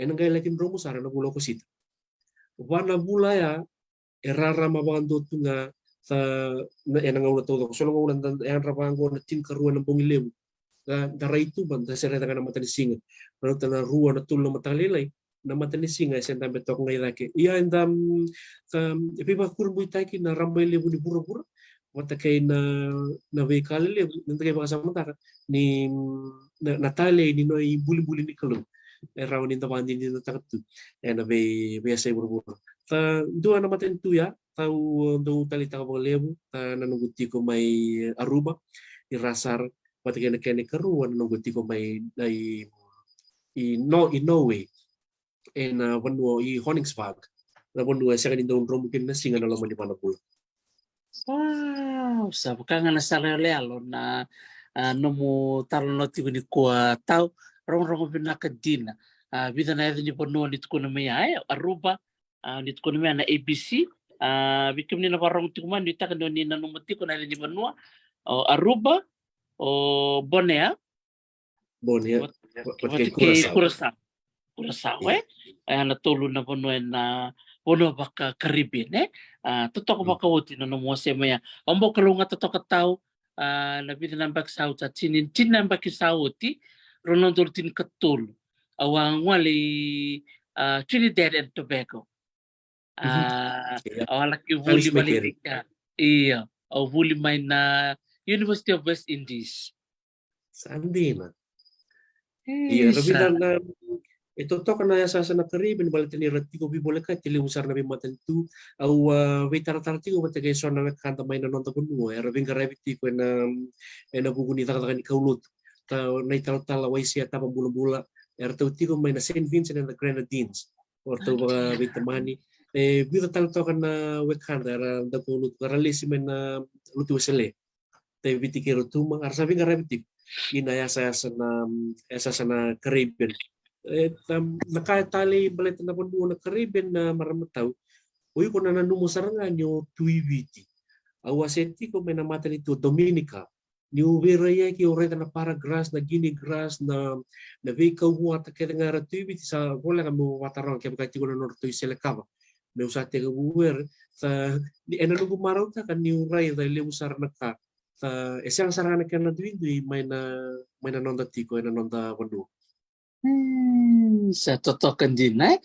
nang ngay lagin Rome sara na bulo ko sita wana bulaya erara mabando nga sa enang ulat todo so lang ulan yan rabango na tin karuan ng bungilew da raitu ban da sereta kana matanisinga pero ta rua na tulo matalilay na matanisinga sen tambe tok ngai laki iya endam pipa kurbu taki na rambay lebu ni bura-bura wata kay na vehicle lebu nanta kay baka samantara ni natale ni no buli-buli ni kalung raw ni tabandi ni takatu na be say bura-bura ta dua na matentuya tau do talita ko lebu nanuguti ko may Aruba irasar patikena kene karuan nanuguti ko may i Norway en vanua i Honningsvåg na vanua sa kanin daw Rome kin na singa na laman di manapula. Wow, sa bukanga na sarelealo na nomu tarloti ko ni kuwa tau rong pinakadina vida na yun ni vanua nito ko na may Aruba nito ko na may na ABC bikim ni na parang tikuman dita kan ni na numati ko na ni Vanua o Aruba o Borneo Curaçao natulog na Vanua na Vanua baka Caribbean totoo baka uti na numuase maya ombo kalunga totoo katao na bida nambak saut at sinin nambak sauti ronon dortin katul awang wali Trinidad and Tobago awalaki vuli malika iya o vuli may na University of West Indies Sandina iya rabida na ito to kana sa na Caribbean balita ni ratiko biboleka tili usar na bimatentu au wetaratartiko batagay so na kanta may nanonta kuno rabing karabiti ko na buguni takatakan ikaulut ta na italtala waisia tapa bula-bula tiko may na St. Vincent and the Grenadines or to Vitamani vida tal to na wekhanda ra da ko lut ralisi men lutu sele te vitiki rutuma arsabi ngarabitik inaya sa na Caribbean nakatali balit na panduo na Caribbean na maramataw, uy ko na nanumo sarangan yung tuibiti. Awaseti ko may namata nito Dominica. Ni uberaya ki oreta na para grass na gini grass na vika huata kaya nga tuibiti sa wala ka mo watarang kaya bakit ko na norto iselekava. May usate ka buwer sa di enano gumaraw ta kan ni uray da leusar na ka sa esang sarana ka na duwi may na nonda tiko na nonda wando. Sa totokan din ay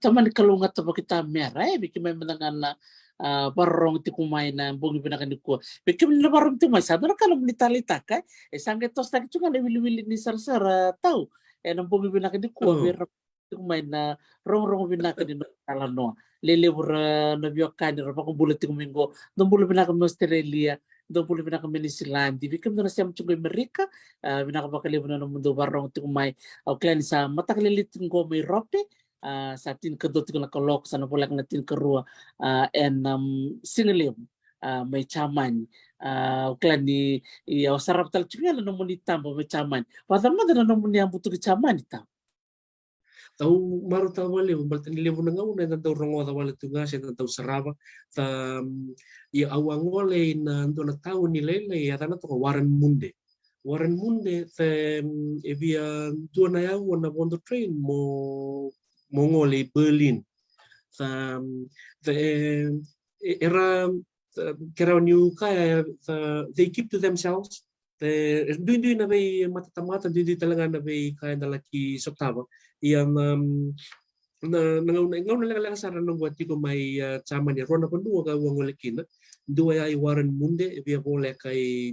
taman kalungat ta kita meray bikin may manangan na barong ti kumay na bungi pinakan ko bikin na barong ti may sadar kalong litalita kay sangge tos ta juga na wili-wili ni sarsara tau nang bungi pinakan ko pero ti kumay na rong pinakan ni talano lelebur na biyokan ni pa bulat ti kumingo nang bulat pinakan mo Australia doon po pinaka Menisilandi bikin na siyam juga Amerika pinakapakaliban na ng mundo barong ti kumay klan sa mataklilitin ko may rope sa tin kadot ko nakalok sa napulak na tin karua and singalim may chaman klan ni sarap tal chunga na namun itambo may chaman padama na namun niya buto ki chaman ita Tau maru tau wale baltan lebu na ngauna na tau rongo ta wale tunga sa tau sarava ta ia awang wale na ndo na tau ni lele ya tana to Warren Munde. Warren Munde te evia tua na ya wana bondo train mo ngole Berlin. Ta era kera new kaya they keep to themselves. Dui na bay matatamata dui talaga na bay kaya nalaki soktaba yang ngaw na lang sa ranong buat ko may sama ni Rona pandua ka wang walekina dua ay Warren Munde via boleh kay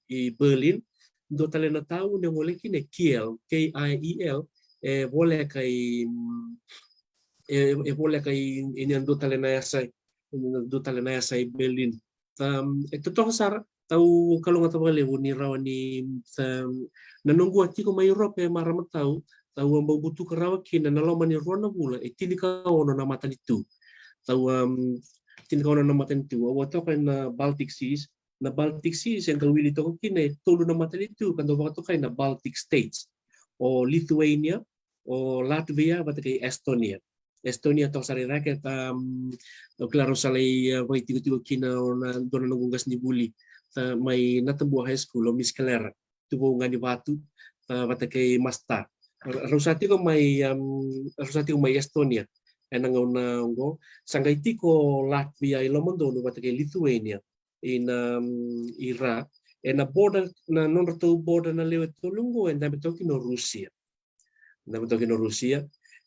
i Berlin do tale na tao ng walekina Kiel Kiel boleh kay boleh kay ini do tale na sa Berlin ito to sar tau kalau ngata bale ni rawani nanunggu ati ko may Europe maramat tau tau ang butu karawakin na nalaman ni Rona Bula tini ka ono na mata dito tau tini ka ono na mata dito awato kay na Baltic Seas ang kawili to kine tulo na mata dito kando baka to kay na Baltic States o Lithuania o Latvia bata kay Estonia to sarira ket klaro salay way tigo kina na doon na ngungas ni Buli may natambuha high school o Miss Calera tubo nga ni Batu bata kay Masta Rusati ko may Estonia enang na ngo sangaiti ko Latvia ilomondo no bata kay Lithuania in Ira na border na non to border na lewat tulungo and dami to kino Russia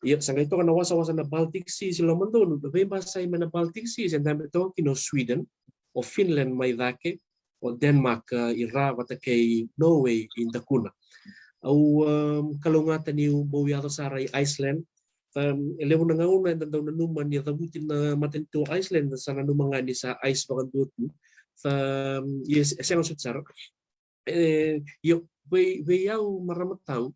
iya sangaito kana wasa na Baltic Sea ilomondo no bay basay man na Baltic Sea and dami to kino Sweden o Finland may dake o Denmark Ira bata kay Norway in Dakuna au kalungatan ni Bowiato Saray Iceland elevo na ngauna na daw nanuman niya tabutin na matento Iceland sa nanumanga ni sa ice bakan dutu sa yes esang sutsar yo we yaw maramataw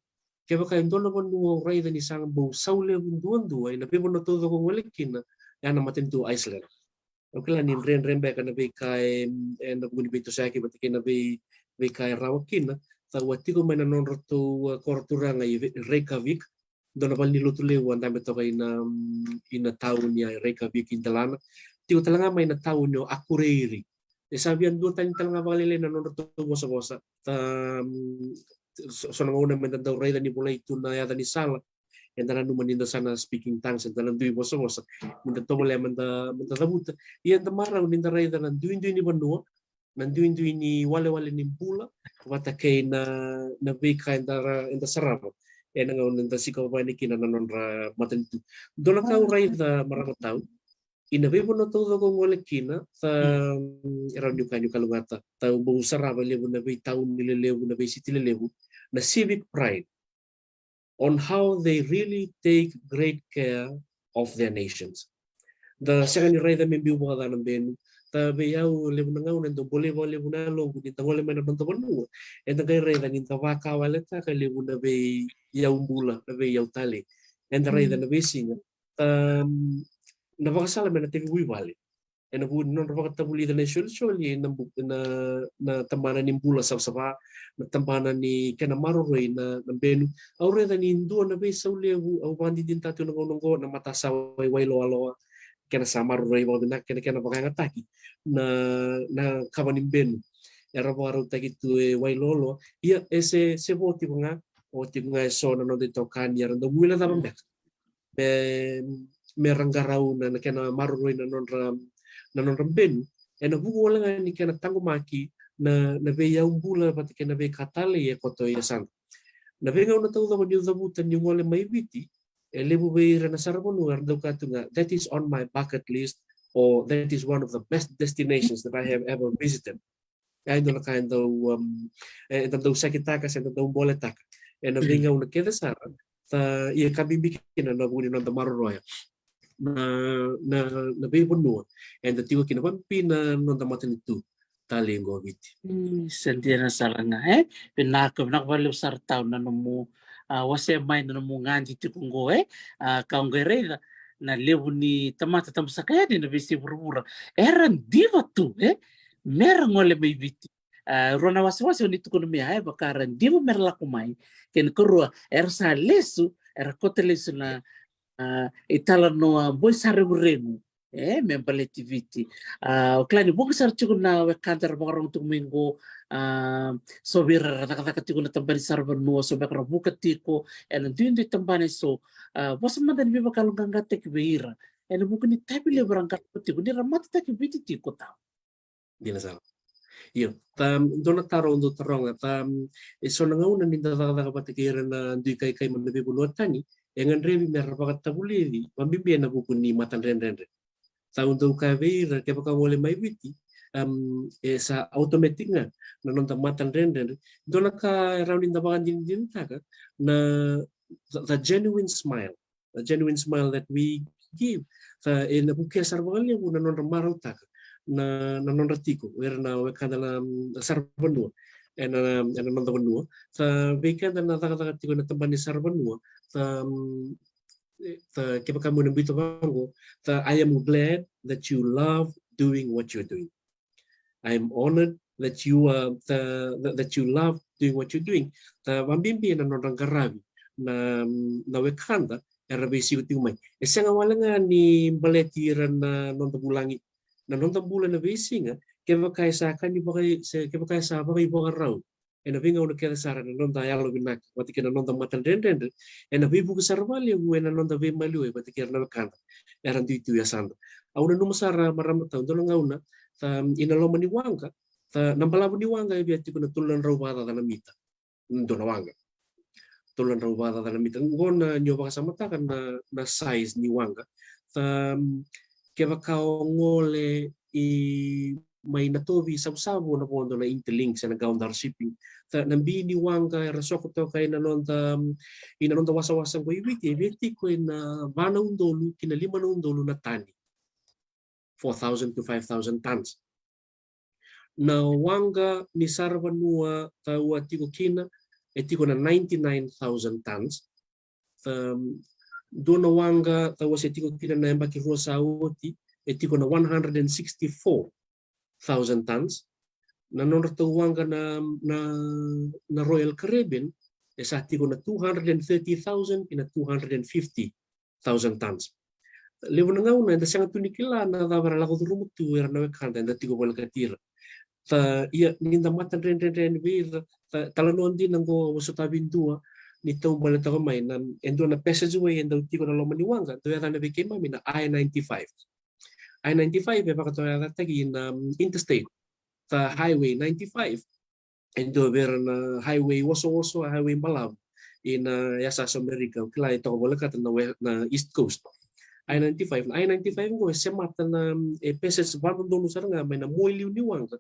kaya baka yung doon naman nung ray na isang bo saule duan na pipo na todo kong walikin na yan na matento Iceland okay lang nin ren beka na bay kay nagmunibito sa akin batikin na bay kay rawakin na tawati ko may nanonroto kortura nga Reykjavik doon na nilutulewan dami to kay na inataon niya Reykjavik indalana tiyo talaga may nataon niyo Akureyri sabihan doon tayo talaga makalilay nanonroto bosa so nanguna may nandaw ray ni mulay ito na yata ni Sala and na naman nila sana speaking tongues and nanduy bosa minta to wala manda tabuta iyan damaraw ninda ray na nanduy ni Banua nanduin ni wale ni Bula wata kay na bika in the sarabo en nga nanda sikaw ba ni kinanon ra matentu dola ka uray da maramataw inabe mo na todo kung wala kina sa around yung kanyo kalungata tao buong sarabo levo na bay taon nilelevo na bay city lelevo na civic pride on how they really take great care of their nations the second ray da membiu ba ng benu tabi yaw lebu na ngaw nando boleh na lo kung tawala man ng tawano and tagay ray da ninta waka waleta kay lebu na bay yaw bula na bay yaw tali and the ray da na bay singa napakasala man natin wiwali ena bu non roba tabuli na sholi na tambana ni bula sa na tambana ni kena maroroi na benu aure da ni ndo na be saule au bandi din tatu na ngongo na mata sa wai lo kena sa maroroi wa na kena bakanga taki na kabanim benu era baru taki tu wai lolo ia ese se voti nga o ti nga so na no de tokani era do mula da bambek me rangarau na kena maroroi na non rambenu ena buku wala nga ni kena tango maki na be bula pati kena be katale e koto ia san na be ngau na tau da ni zabuta ni ngole mai viti e lebu be rena sarabonu ar do katunga that is on my bucket list or that is one of the best destinations that I have ever visited ai do na kain do sakit taka sa do bole taka e na be ngau na keda sara ta ia kabibikin na buni na maroroya na be bonua and the tiwa kina pampi na non tamatan itu tali ngo viti Sendiri salanga pinaka bali usar tau na nomu wase mai na nomu nganji tikungo kaungere na lebu ni tamata tamsakaya ni na bisi burbura eran diva tu mera ngole mai viti rona wasi oni tukuno mi bakaran diva mera lakumai ken korua sa lesu era kota lesu na itala no boy saregu membaleti viti o klani buku sar chuku na we kantar bakarong tung minggu sobira kata tiku na tambani sarban no so bakara buka tiko and duindi tambani so wasa madan biba kalungang gate kibira and buku ni tabi le berangkat tiku ni ramat ta kibiti tiko tau dina sala iyo dona taro ndo tarong so na ngauna ni dada patikira na ndi kai manabi bulotani engan revi merra pakat tabuledi mambimbi na buku ni matan rendre tahu ndo kaveira ke baka wole mai viti sa automatic na non matan rendre dona ka raunin da bakan din taka na the genuine smile that we give sa na buke sarbangali na non marau taka na non ratiko era na kada na sarbanua ena non da benua sa beka na taka tiko na tambani sarbanua kepa kamu nembito bango I am glad that you love doing what you're doing. I am honored that you love doing what you're doing. Mambimbi na non karabi na wekanda era besi utimai. Esanga walanga ni baletiran na non tabulangi na non tabulan na besi nga kepa kaisa kan ni kepa kaisa bagai bagarau. Ena vinga una keda sara na non yalo binak wati kena non matan rendre ena bibu kesarvali ena non ve malu e wati kena kanda era itu ya sanda auna numa sara maramata ndo ngauna ina lo mani wanga nambala ni wanga e biati kuna tulan rawada na mita ndo na wanga tulan rawada na mita ngona nyoba sama ta kan na size ni wanga keva kao ngole i may natovi sabu na pondo na interlink sa nagaundar shipping nambini wanga rasoko to kay inanonda wasa-wasang ko ibiti ko na bana undolu kina 5 na undolu na tani 4,000 to 5,000 tons na wanga ni sarvanua tawa tiko kina etiko na 99,000 tons dona wanga tawa setiko kina na mbaki rosa oti etiko na 164,000 tons na wanga na Royal Caribbean esati ko na 230,000 ina 250,000 tons levo na ngauna da sanga tunikila na davara lako turumutu era na wekanda da tigo bola katira ia ninda matan ren bir talanon din ngo wasotabin dua ni tau bola ta mai na endo na passageway endo tigo na lomani wanga do ya na bekema mina I-95 e baka to ya tagi na interstate the highway 95 and over na highway waso highway Malab in Yasas America kila ito wala ka na East Coast I-95 ko semata na peses bago dulu sa nga may na moiliw ni wang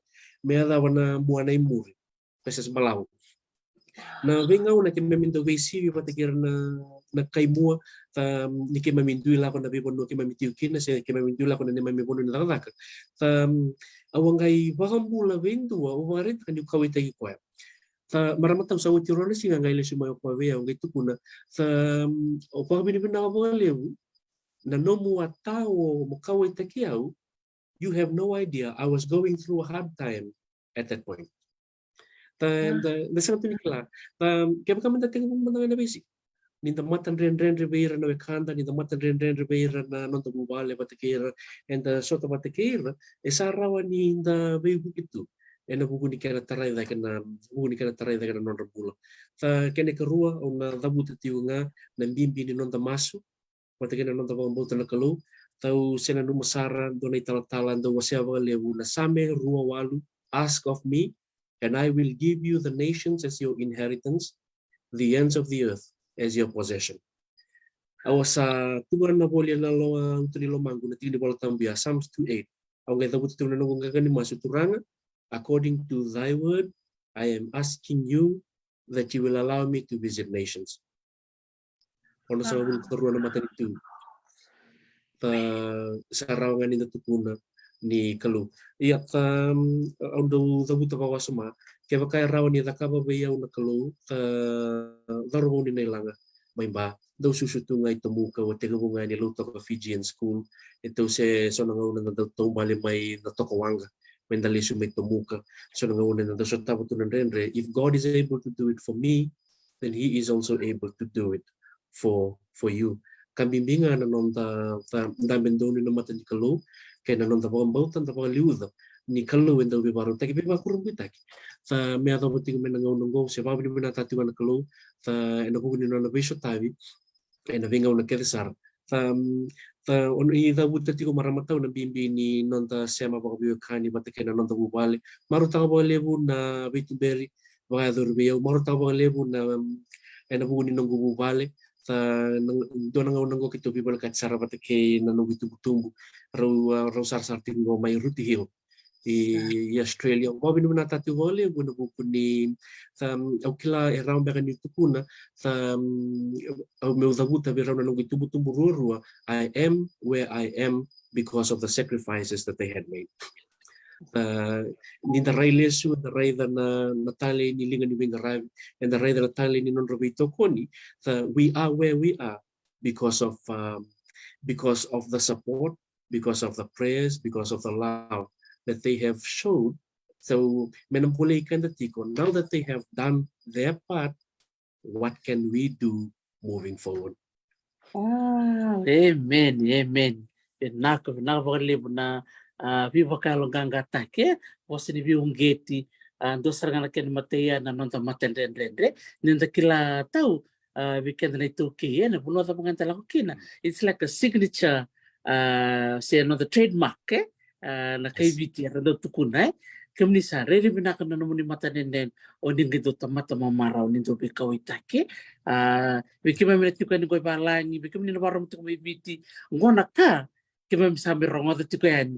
may adawa na buwana imuri peses Malab na bengaw na kimemindo vesi patikir na kaimua ni kimamindo la ko na bibono kimamitiu kina se kimamindo la ko na mamibono na taka awangay bakambula vendua umarit kan kawita kwa maramatang sa utirona singa ngai lesu mai kwa vea ngai tukuna kwa bini bina ngabalewu na nomu atao mukawita kiau You have no idea. I was going through a hard time at that point. And the something kila. Kaya kami dating mga na basic. Ni matan ren ribeira na kanda ni matan ren ribeira na non to bubale batikira and sota batikira esarawa ni inda bebu itu. E nabuguni kana tarai da kana buguni kana tarai da kana non rabula. Kene kerua ona dabuta tiunga na bimbi ni non masu batikina non tabang bota na kalu. Tau sena numa sara donai talatalan do wasiawa lewu na same rua walu ask of me and I will give you the nations as your inheritance, the ends of the earth as your possession. Awas sa tuburan na bolya na lo utri lo mangu na tingin bola tambia Psalms 2:8. Ang gaya tabuti na nung gagani masuturanga according to thy word I am asking you that you will allow me to visit nations. Ono sa wala karuan na mata itu. Sa rawangan ni natupuna ni kalu. Iya audo tabuta bawa sama. Kaya kaya rawan ni takaba bayaw na kalu darumo ni nailanga may ba daw susutunga ito muka o tega mo nga niluto ka Fijian school ito se so nangauna na daw bali may natokawanga may dalisyo may tumuka so nangauna na daw so tabo to ng renre if God is able to do it for me then he is also able to do it for you kambimbinga na non damen doon na mata ni kalu kaya na non bautan liuda ni kalu endo be baru taki be kurang bitaki sa me ato puting me nangaunong se babu ni na tatu na kalu sa eno ko ni na beso tabi ena venga una kedesar on i da buta tiko maramata na bimbi ni nonta sema ba biyo kani batake na nonta bubale maru ta ba lebu na bituberi ba dur biyo maru ta ba lebu na ena bu ni nongo bubale sa dona nga unang ko kito bibal kat sara batake na nongo tumbu raw sar tingo may ruti hill i Australia ko binu na tatu wale buno buku ni au kila around baka ni tukuna au meu zabuta be rauna nungu tubu rurua I am where I am because of the sacrifices that they had made ni the railesu the raida na natale ni linga ni wingarai and the raida natale ni non robito koni we are where we are because of the support because of the prayers because of the love that they have showed. So, menampulikan the tiko, now that they have done their part, what can we do moving forward? Amen, amen. Nako bakalibu na viva kalong gangata ke, wasi ni viung geti, ando sarangana ken mateya na nonta matendendre, nenda kila tau, weekend na ito kiye, na puno ta pangantala ko kina. It's like a signature, say another trademark, na kaibiti ya rado tukuna kemni sa rere binaka na naman ni mata nenden o dingi do tamata mamaraw nindo bikaw itake bikima minati ko ni ko balangi bikima ni nabarom to may biti ngona ka kima misabi rongo to ko yan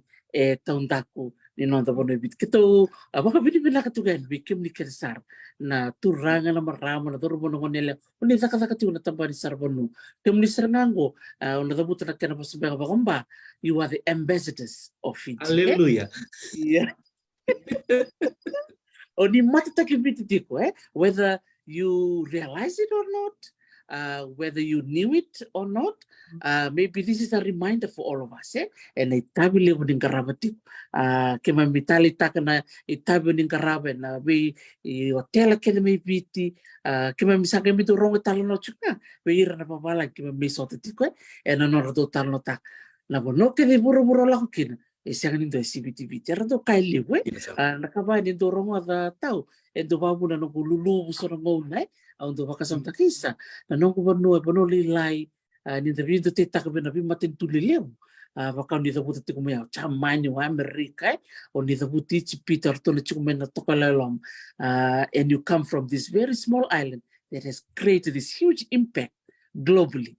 taundaku ni nonda bono bit kito baka binaka to yan bikim ni kersar na turanga na marama na doro bono ngonela uni zakata na tambani sarbono kemni serango na dabuta na kana pasabanga bakomba you are the ambassadors of Fiji. Hallelujah. Yeah. Only whether you realize it or not, whether you knew it or not, maybe this is a reminder for all of us. And itabi libo ning karabati, kema mitali takana itabi ning karabe na we hotel kena may biti, kema misaka mito rongo talo no chuka, we ira na papala kema misota tiko, and another do talo tak. Na bono ke ni buru-buru la kina isang nindo CBTV tera do kaili we nakaba ni do rongo da tau e do babu na no lulu so rongo nai au do bakasam takisa na no ko bono lilai ni da vindo te tak bena bi matin tulileu baka ni da buti ko mea chamanyo America o ni da buti chi Peter to le chuko mena tokalalom and you come from this very small island that has created this huge impact globally.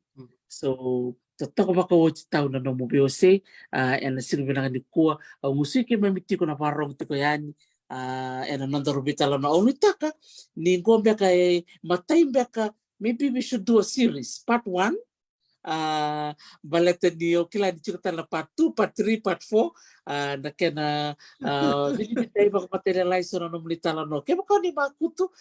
So toko baka watch tau na no mobile say and the silver na ni ko ang musiki mamiti ko na parong tiko yan and another rubitala na only taka ni go baka matay baka maybe we should do a series part 1 baleta ni okila di cerita na part 2 part 3 part 4 na kena hindi tayo baka materialize na no mulitala no kaya baka ni makuto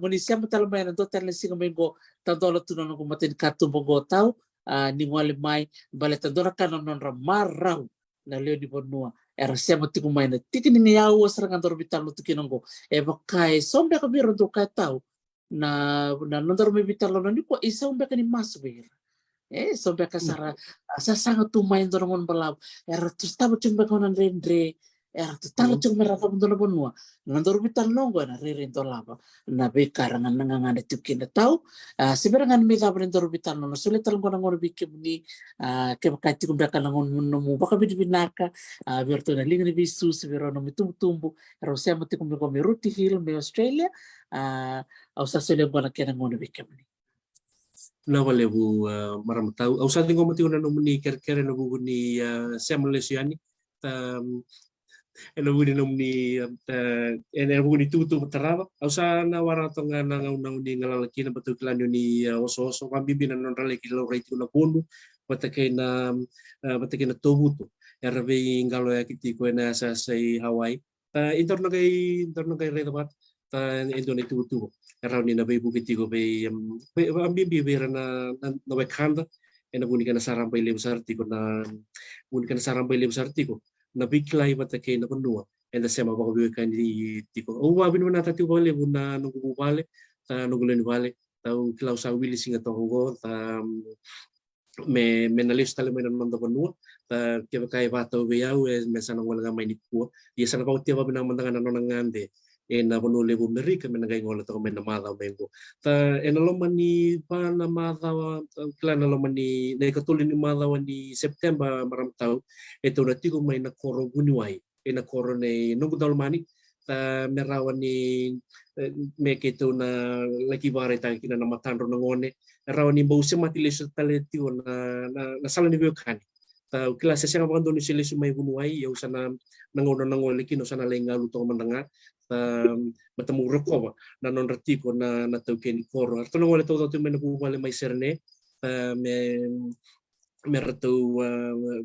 muni siya matala may nando tala singa may go tandolo tunan ko matin katumbo go tau ni ngwali mai baleta dora kana non ramaraw na leo di bonua era sema tiku mai na tikini ni au serangan dorbital no tukinongo e bakai sombe ka biro do kai tau na nondor me bital no ni ko isa umbe ka ni masbir sombe ka sara sa sanga tu mai dorongon balab era tu staba chumbe ka nan rendre era tu tala chumbe ra ka mundo bonua nondor bital nongo na rere dolaba na be karangan nanga ngane tukina tau seberangan me ka nondor bital no sulit tal ngona ngona bikim ni ke bakai tiku baka nangon mu baka binaka biar tu na linga ni bisu sebero no tumbu era sema tiku me ko me ruti hil me Australia au sa sele ngona kena ngona bikim ni na wale bu maram tau au sa tingo mati una no muni ker no bu ni semlesiani ena bu ni no muni ena bu ni tu tarava au sa na warato nga na ni ngalalaki na batu klan ni oso bibi na non rale ki lo rate una kono patake na tobuto era be ngalo ya kiti ko na sa sai Hawaii interno kai rate bat indone tu era ni na be bu kiti ko be ambi be na Wakanda ena buni kana sarang bai lebu sarti ko na buni kana sarang bai lebu sarti ko na biklai batake na benua enda sema ba be kan di tiko o wa bin na tati ko lebu na nunggu bale nunggu len bale tau klau sa wili singa tongo me na lista le me na manda benua ke ba kai ba tau be au me sana wala mai ni ko dia sana ba utia ba bina manda na nonangande na bono lebu Amerika me na gai ngola to me na mada mengo ena lo mani pa na mada klana lo mani na katuli ni mada ni September maram tau na tigo mai na koro guniwai na koro ne nungu dal mani me rawani me keto na lagi bare ta kina na matandro na ngone rawani bau se mati leso tale tigo na sala ni bekani kila sesi nga mga sila sumay bunuay yung sana nangono nangoliki no sana lenga luto mandanga matamuro ko na non ratiko na tawken koro arto nang wala to me nagubale may serne me rato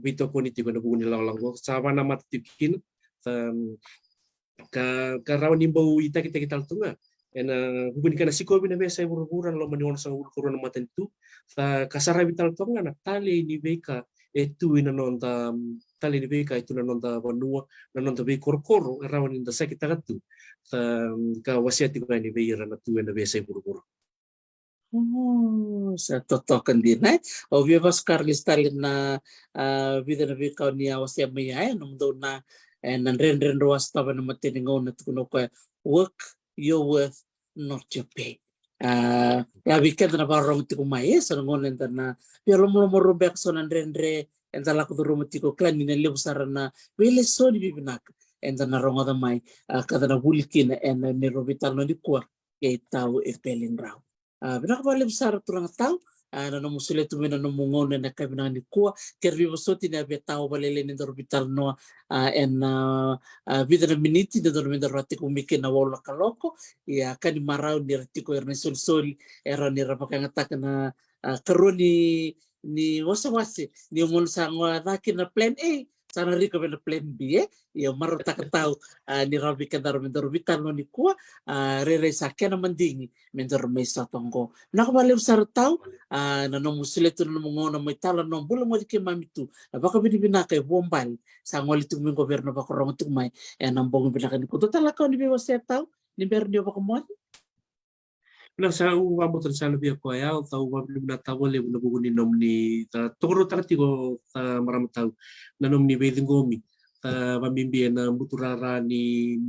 vito ko nitiko na buni lang ko sama na matikin ka rawan imbaw kita tunga hubungi ka na si Kobe na besa buruburan lo maniwan sa ulkuro na matentu kasara vital tunga na tali ni beka itu ina nonta tali ni beka itu na nonta banua na nonta be korkoro rawan inda sakit tagatu ka wasiati ko ni beira na tu na besa burbur sa totokan din o viva Carlos Stalin na vida na bika ni awasia maya nung do na nan ren ruas taba na matiningaw na tukuno ko work your worth not your pay ya bikin na parang tiko mai sa ngon na pero mo rubek so nan rendre enta la ko rumutiko klan ni lebu sarana wele so di bibinak enta na rongo da mai kada na bulkin en ni robital no di kwa e tau e pelin raw binak ba lebu sar turang tau na no musule tu mena no mungon na kabina ni kwa kervi bosoti na betao balele ni robital no en vida na miniti na dorme da rati ko mikin na wala kaloko ya kan marau ni ratiko erna sol era ni rapaka ngata na karoni ni wasa-wasi ni umon sangwa daki na plan A sana riko na plan B ya marota ka tao ni rabi ka daro vital no ni kuwa rere sa kena mandingi mendor may sa tonggo nakabaliw sa tao na no musile to no mo na may tala no bulo mo di mamitu baka binibinakay bombal sa ngoli tung gobyerno ba ko rongo tumay ang bong binakan ko tala ka ni biwa sa tao ni berdio ba ko mo na sa uwa mo sa labi ako ayaw tau mablim na tawal yung nabukunin nom ni tokoro takati ko maram tau na nom ni Beding Gomi mamimbiyan na muturara ni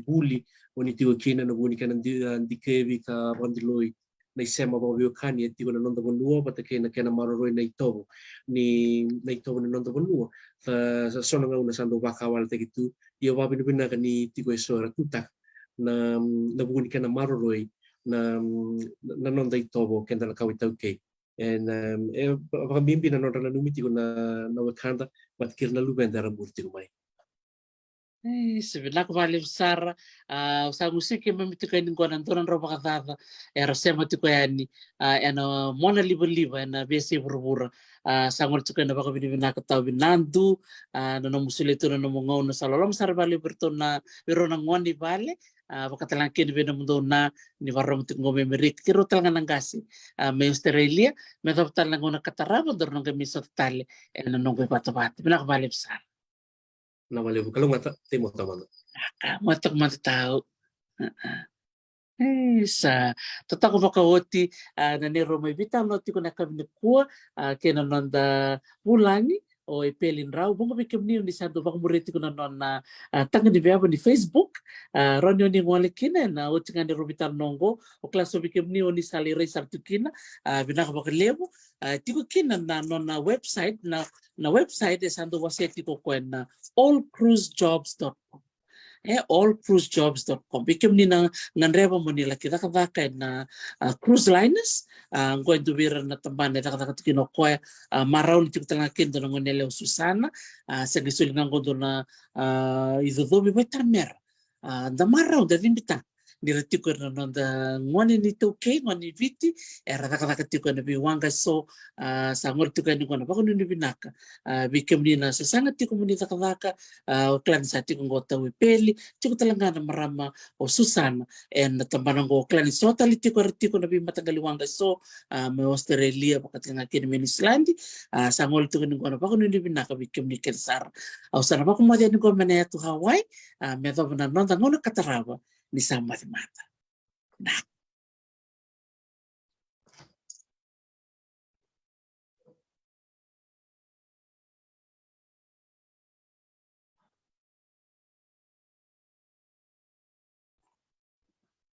Buli o ni tigo kina na buni ka ng dikevi ka bandiloy na isema ba kani at tigo na nonda bonua patake na kena maroroy na ito na nonda bonua sa sona nga una sando bakawal tagitu iyo babinubin na ka ni tigo esora tutak na nabuni ka na maroroy na nonda itobo kenda na kawitaw kay and bimbi na nonda na numiti ko na Wakanda matkir na luben dara burti ko may sebenarnya kembali besar usaha musik yang memitukan ko nantunan roba katata era sema tu yani eno mona liba na besi burbura sangol tukan na baka binibina kataw binandu na musuli tu na mongaw na salolom sarbali bertona pero nang wani bale baka talangkin bina mundo na ni warom tu ngome merik kiro talangan ng gasi may Australia may taptal nang una katarabo dor nang kami sa tali eno nong bata binakabali besar Na wale kalau ngata temo tamana. Matak mata tahu. Sa tatako makawoti na ni Roma Vita no tiko na kami kuwa kena nanda bulani o ipelin raw bunga bikem ni ni santo baka muriti ko na non na tanga ni biaba ni Facebook ronyo ni ngwale kina na utinga ni Robita Nongo o klaso bikem ni ni salire sartu kina binaka baka lebo tiko kina na non na website na website santo waseti ko na allcruisejobs.com allcruisejobs.com. Bikim ni na nganreba mo nila kita kadaka na cruise liners going to be na tamban na takata kinokoy maraw ni tikutang kindo na ngonele Susana sa gisul ng gondo na idodobi may tamer da maraw da limbita nirati ko na da ngoni ni toke ngoni viti era takata tiko na biwanga so sa ngor tiko ni kono bako ni binaka bikim ni na sa sangat tiko mo ni takaka klan sa tiko ngota wipeli tiko talaga na marama o Susana and tambanang go klan so taliti ko na bi matagaliwanga so may Australia pakatinga kin Minislandi sa ngol tiko ni kono bako ni binaka bikim ni kensar au sana bako mo ni ko manaya to Hawaii me do na non da ngono katarawa ni sama di mata.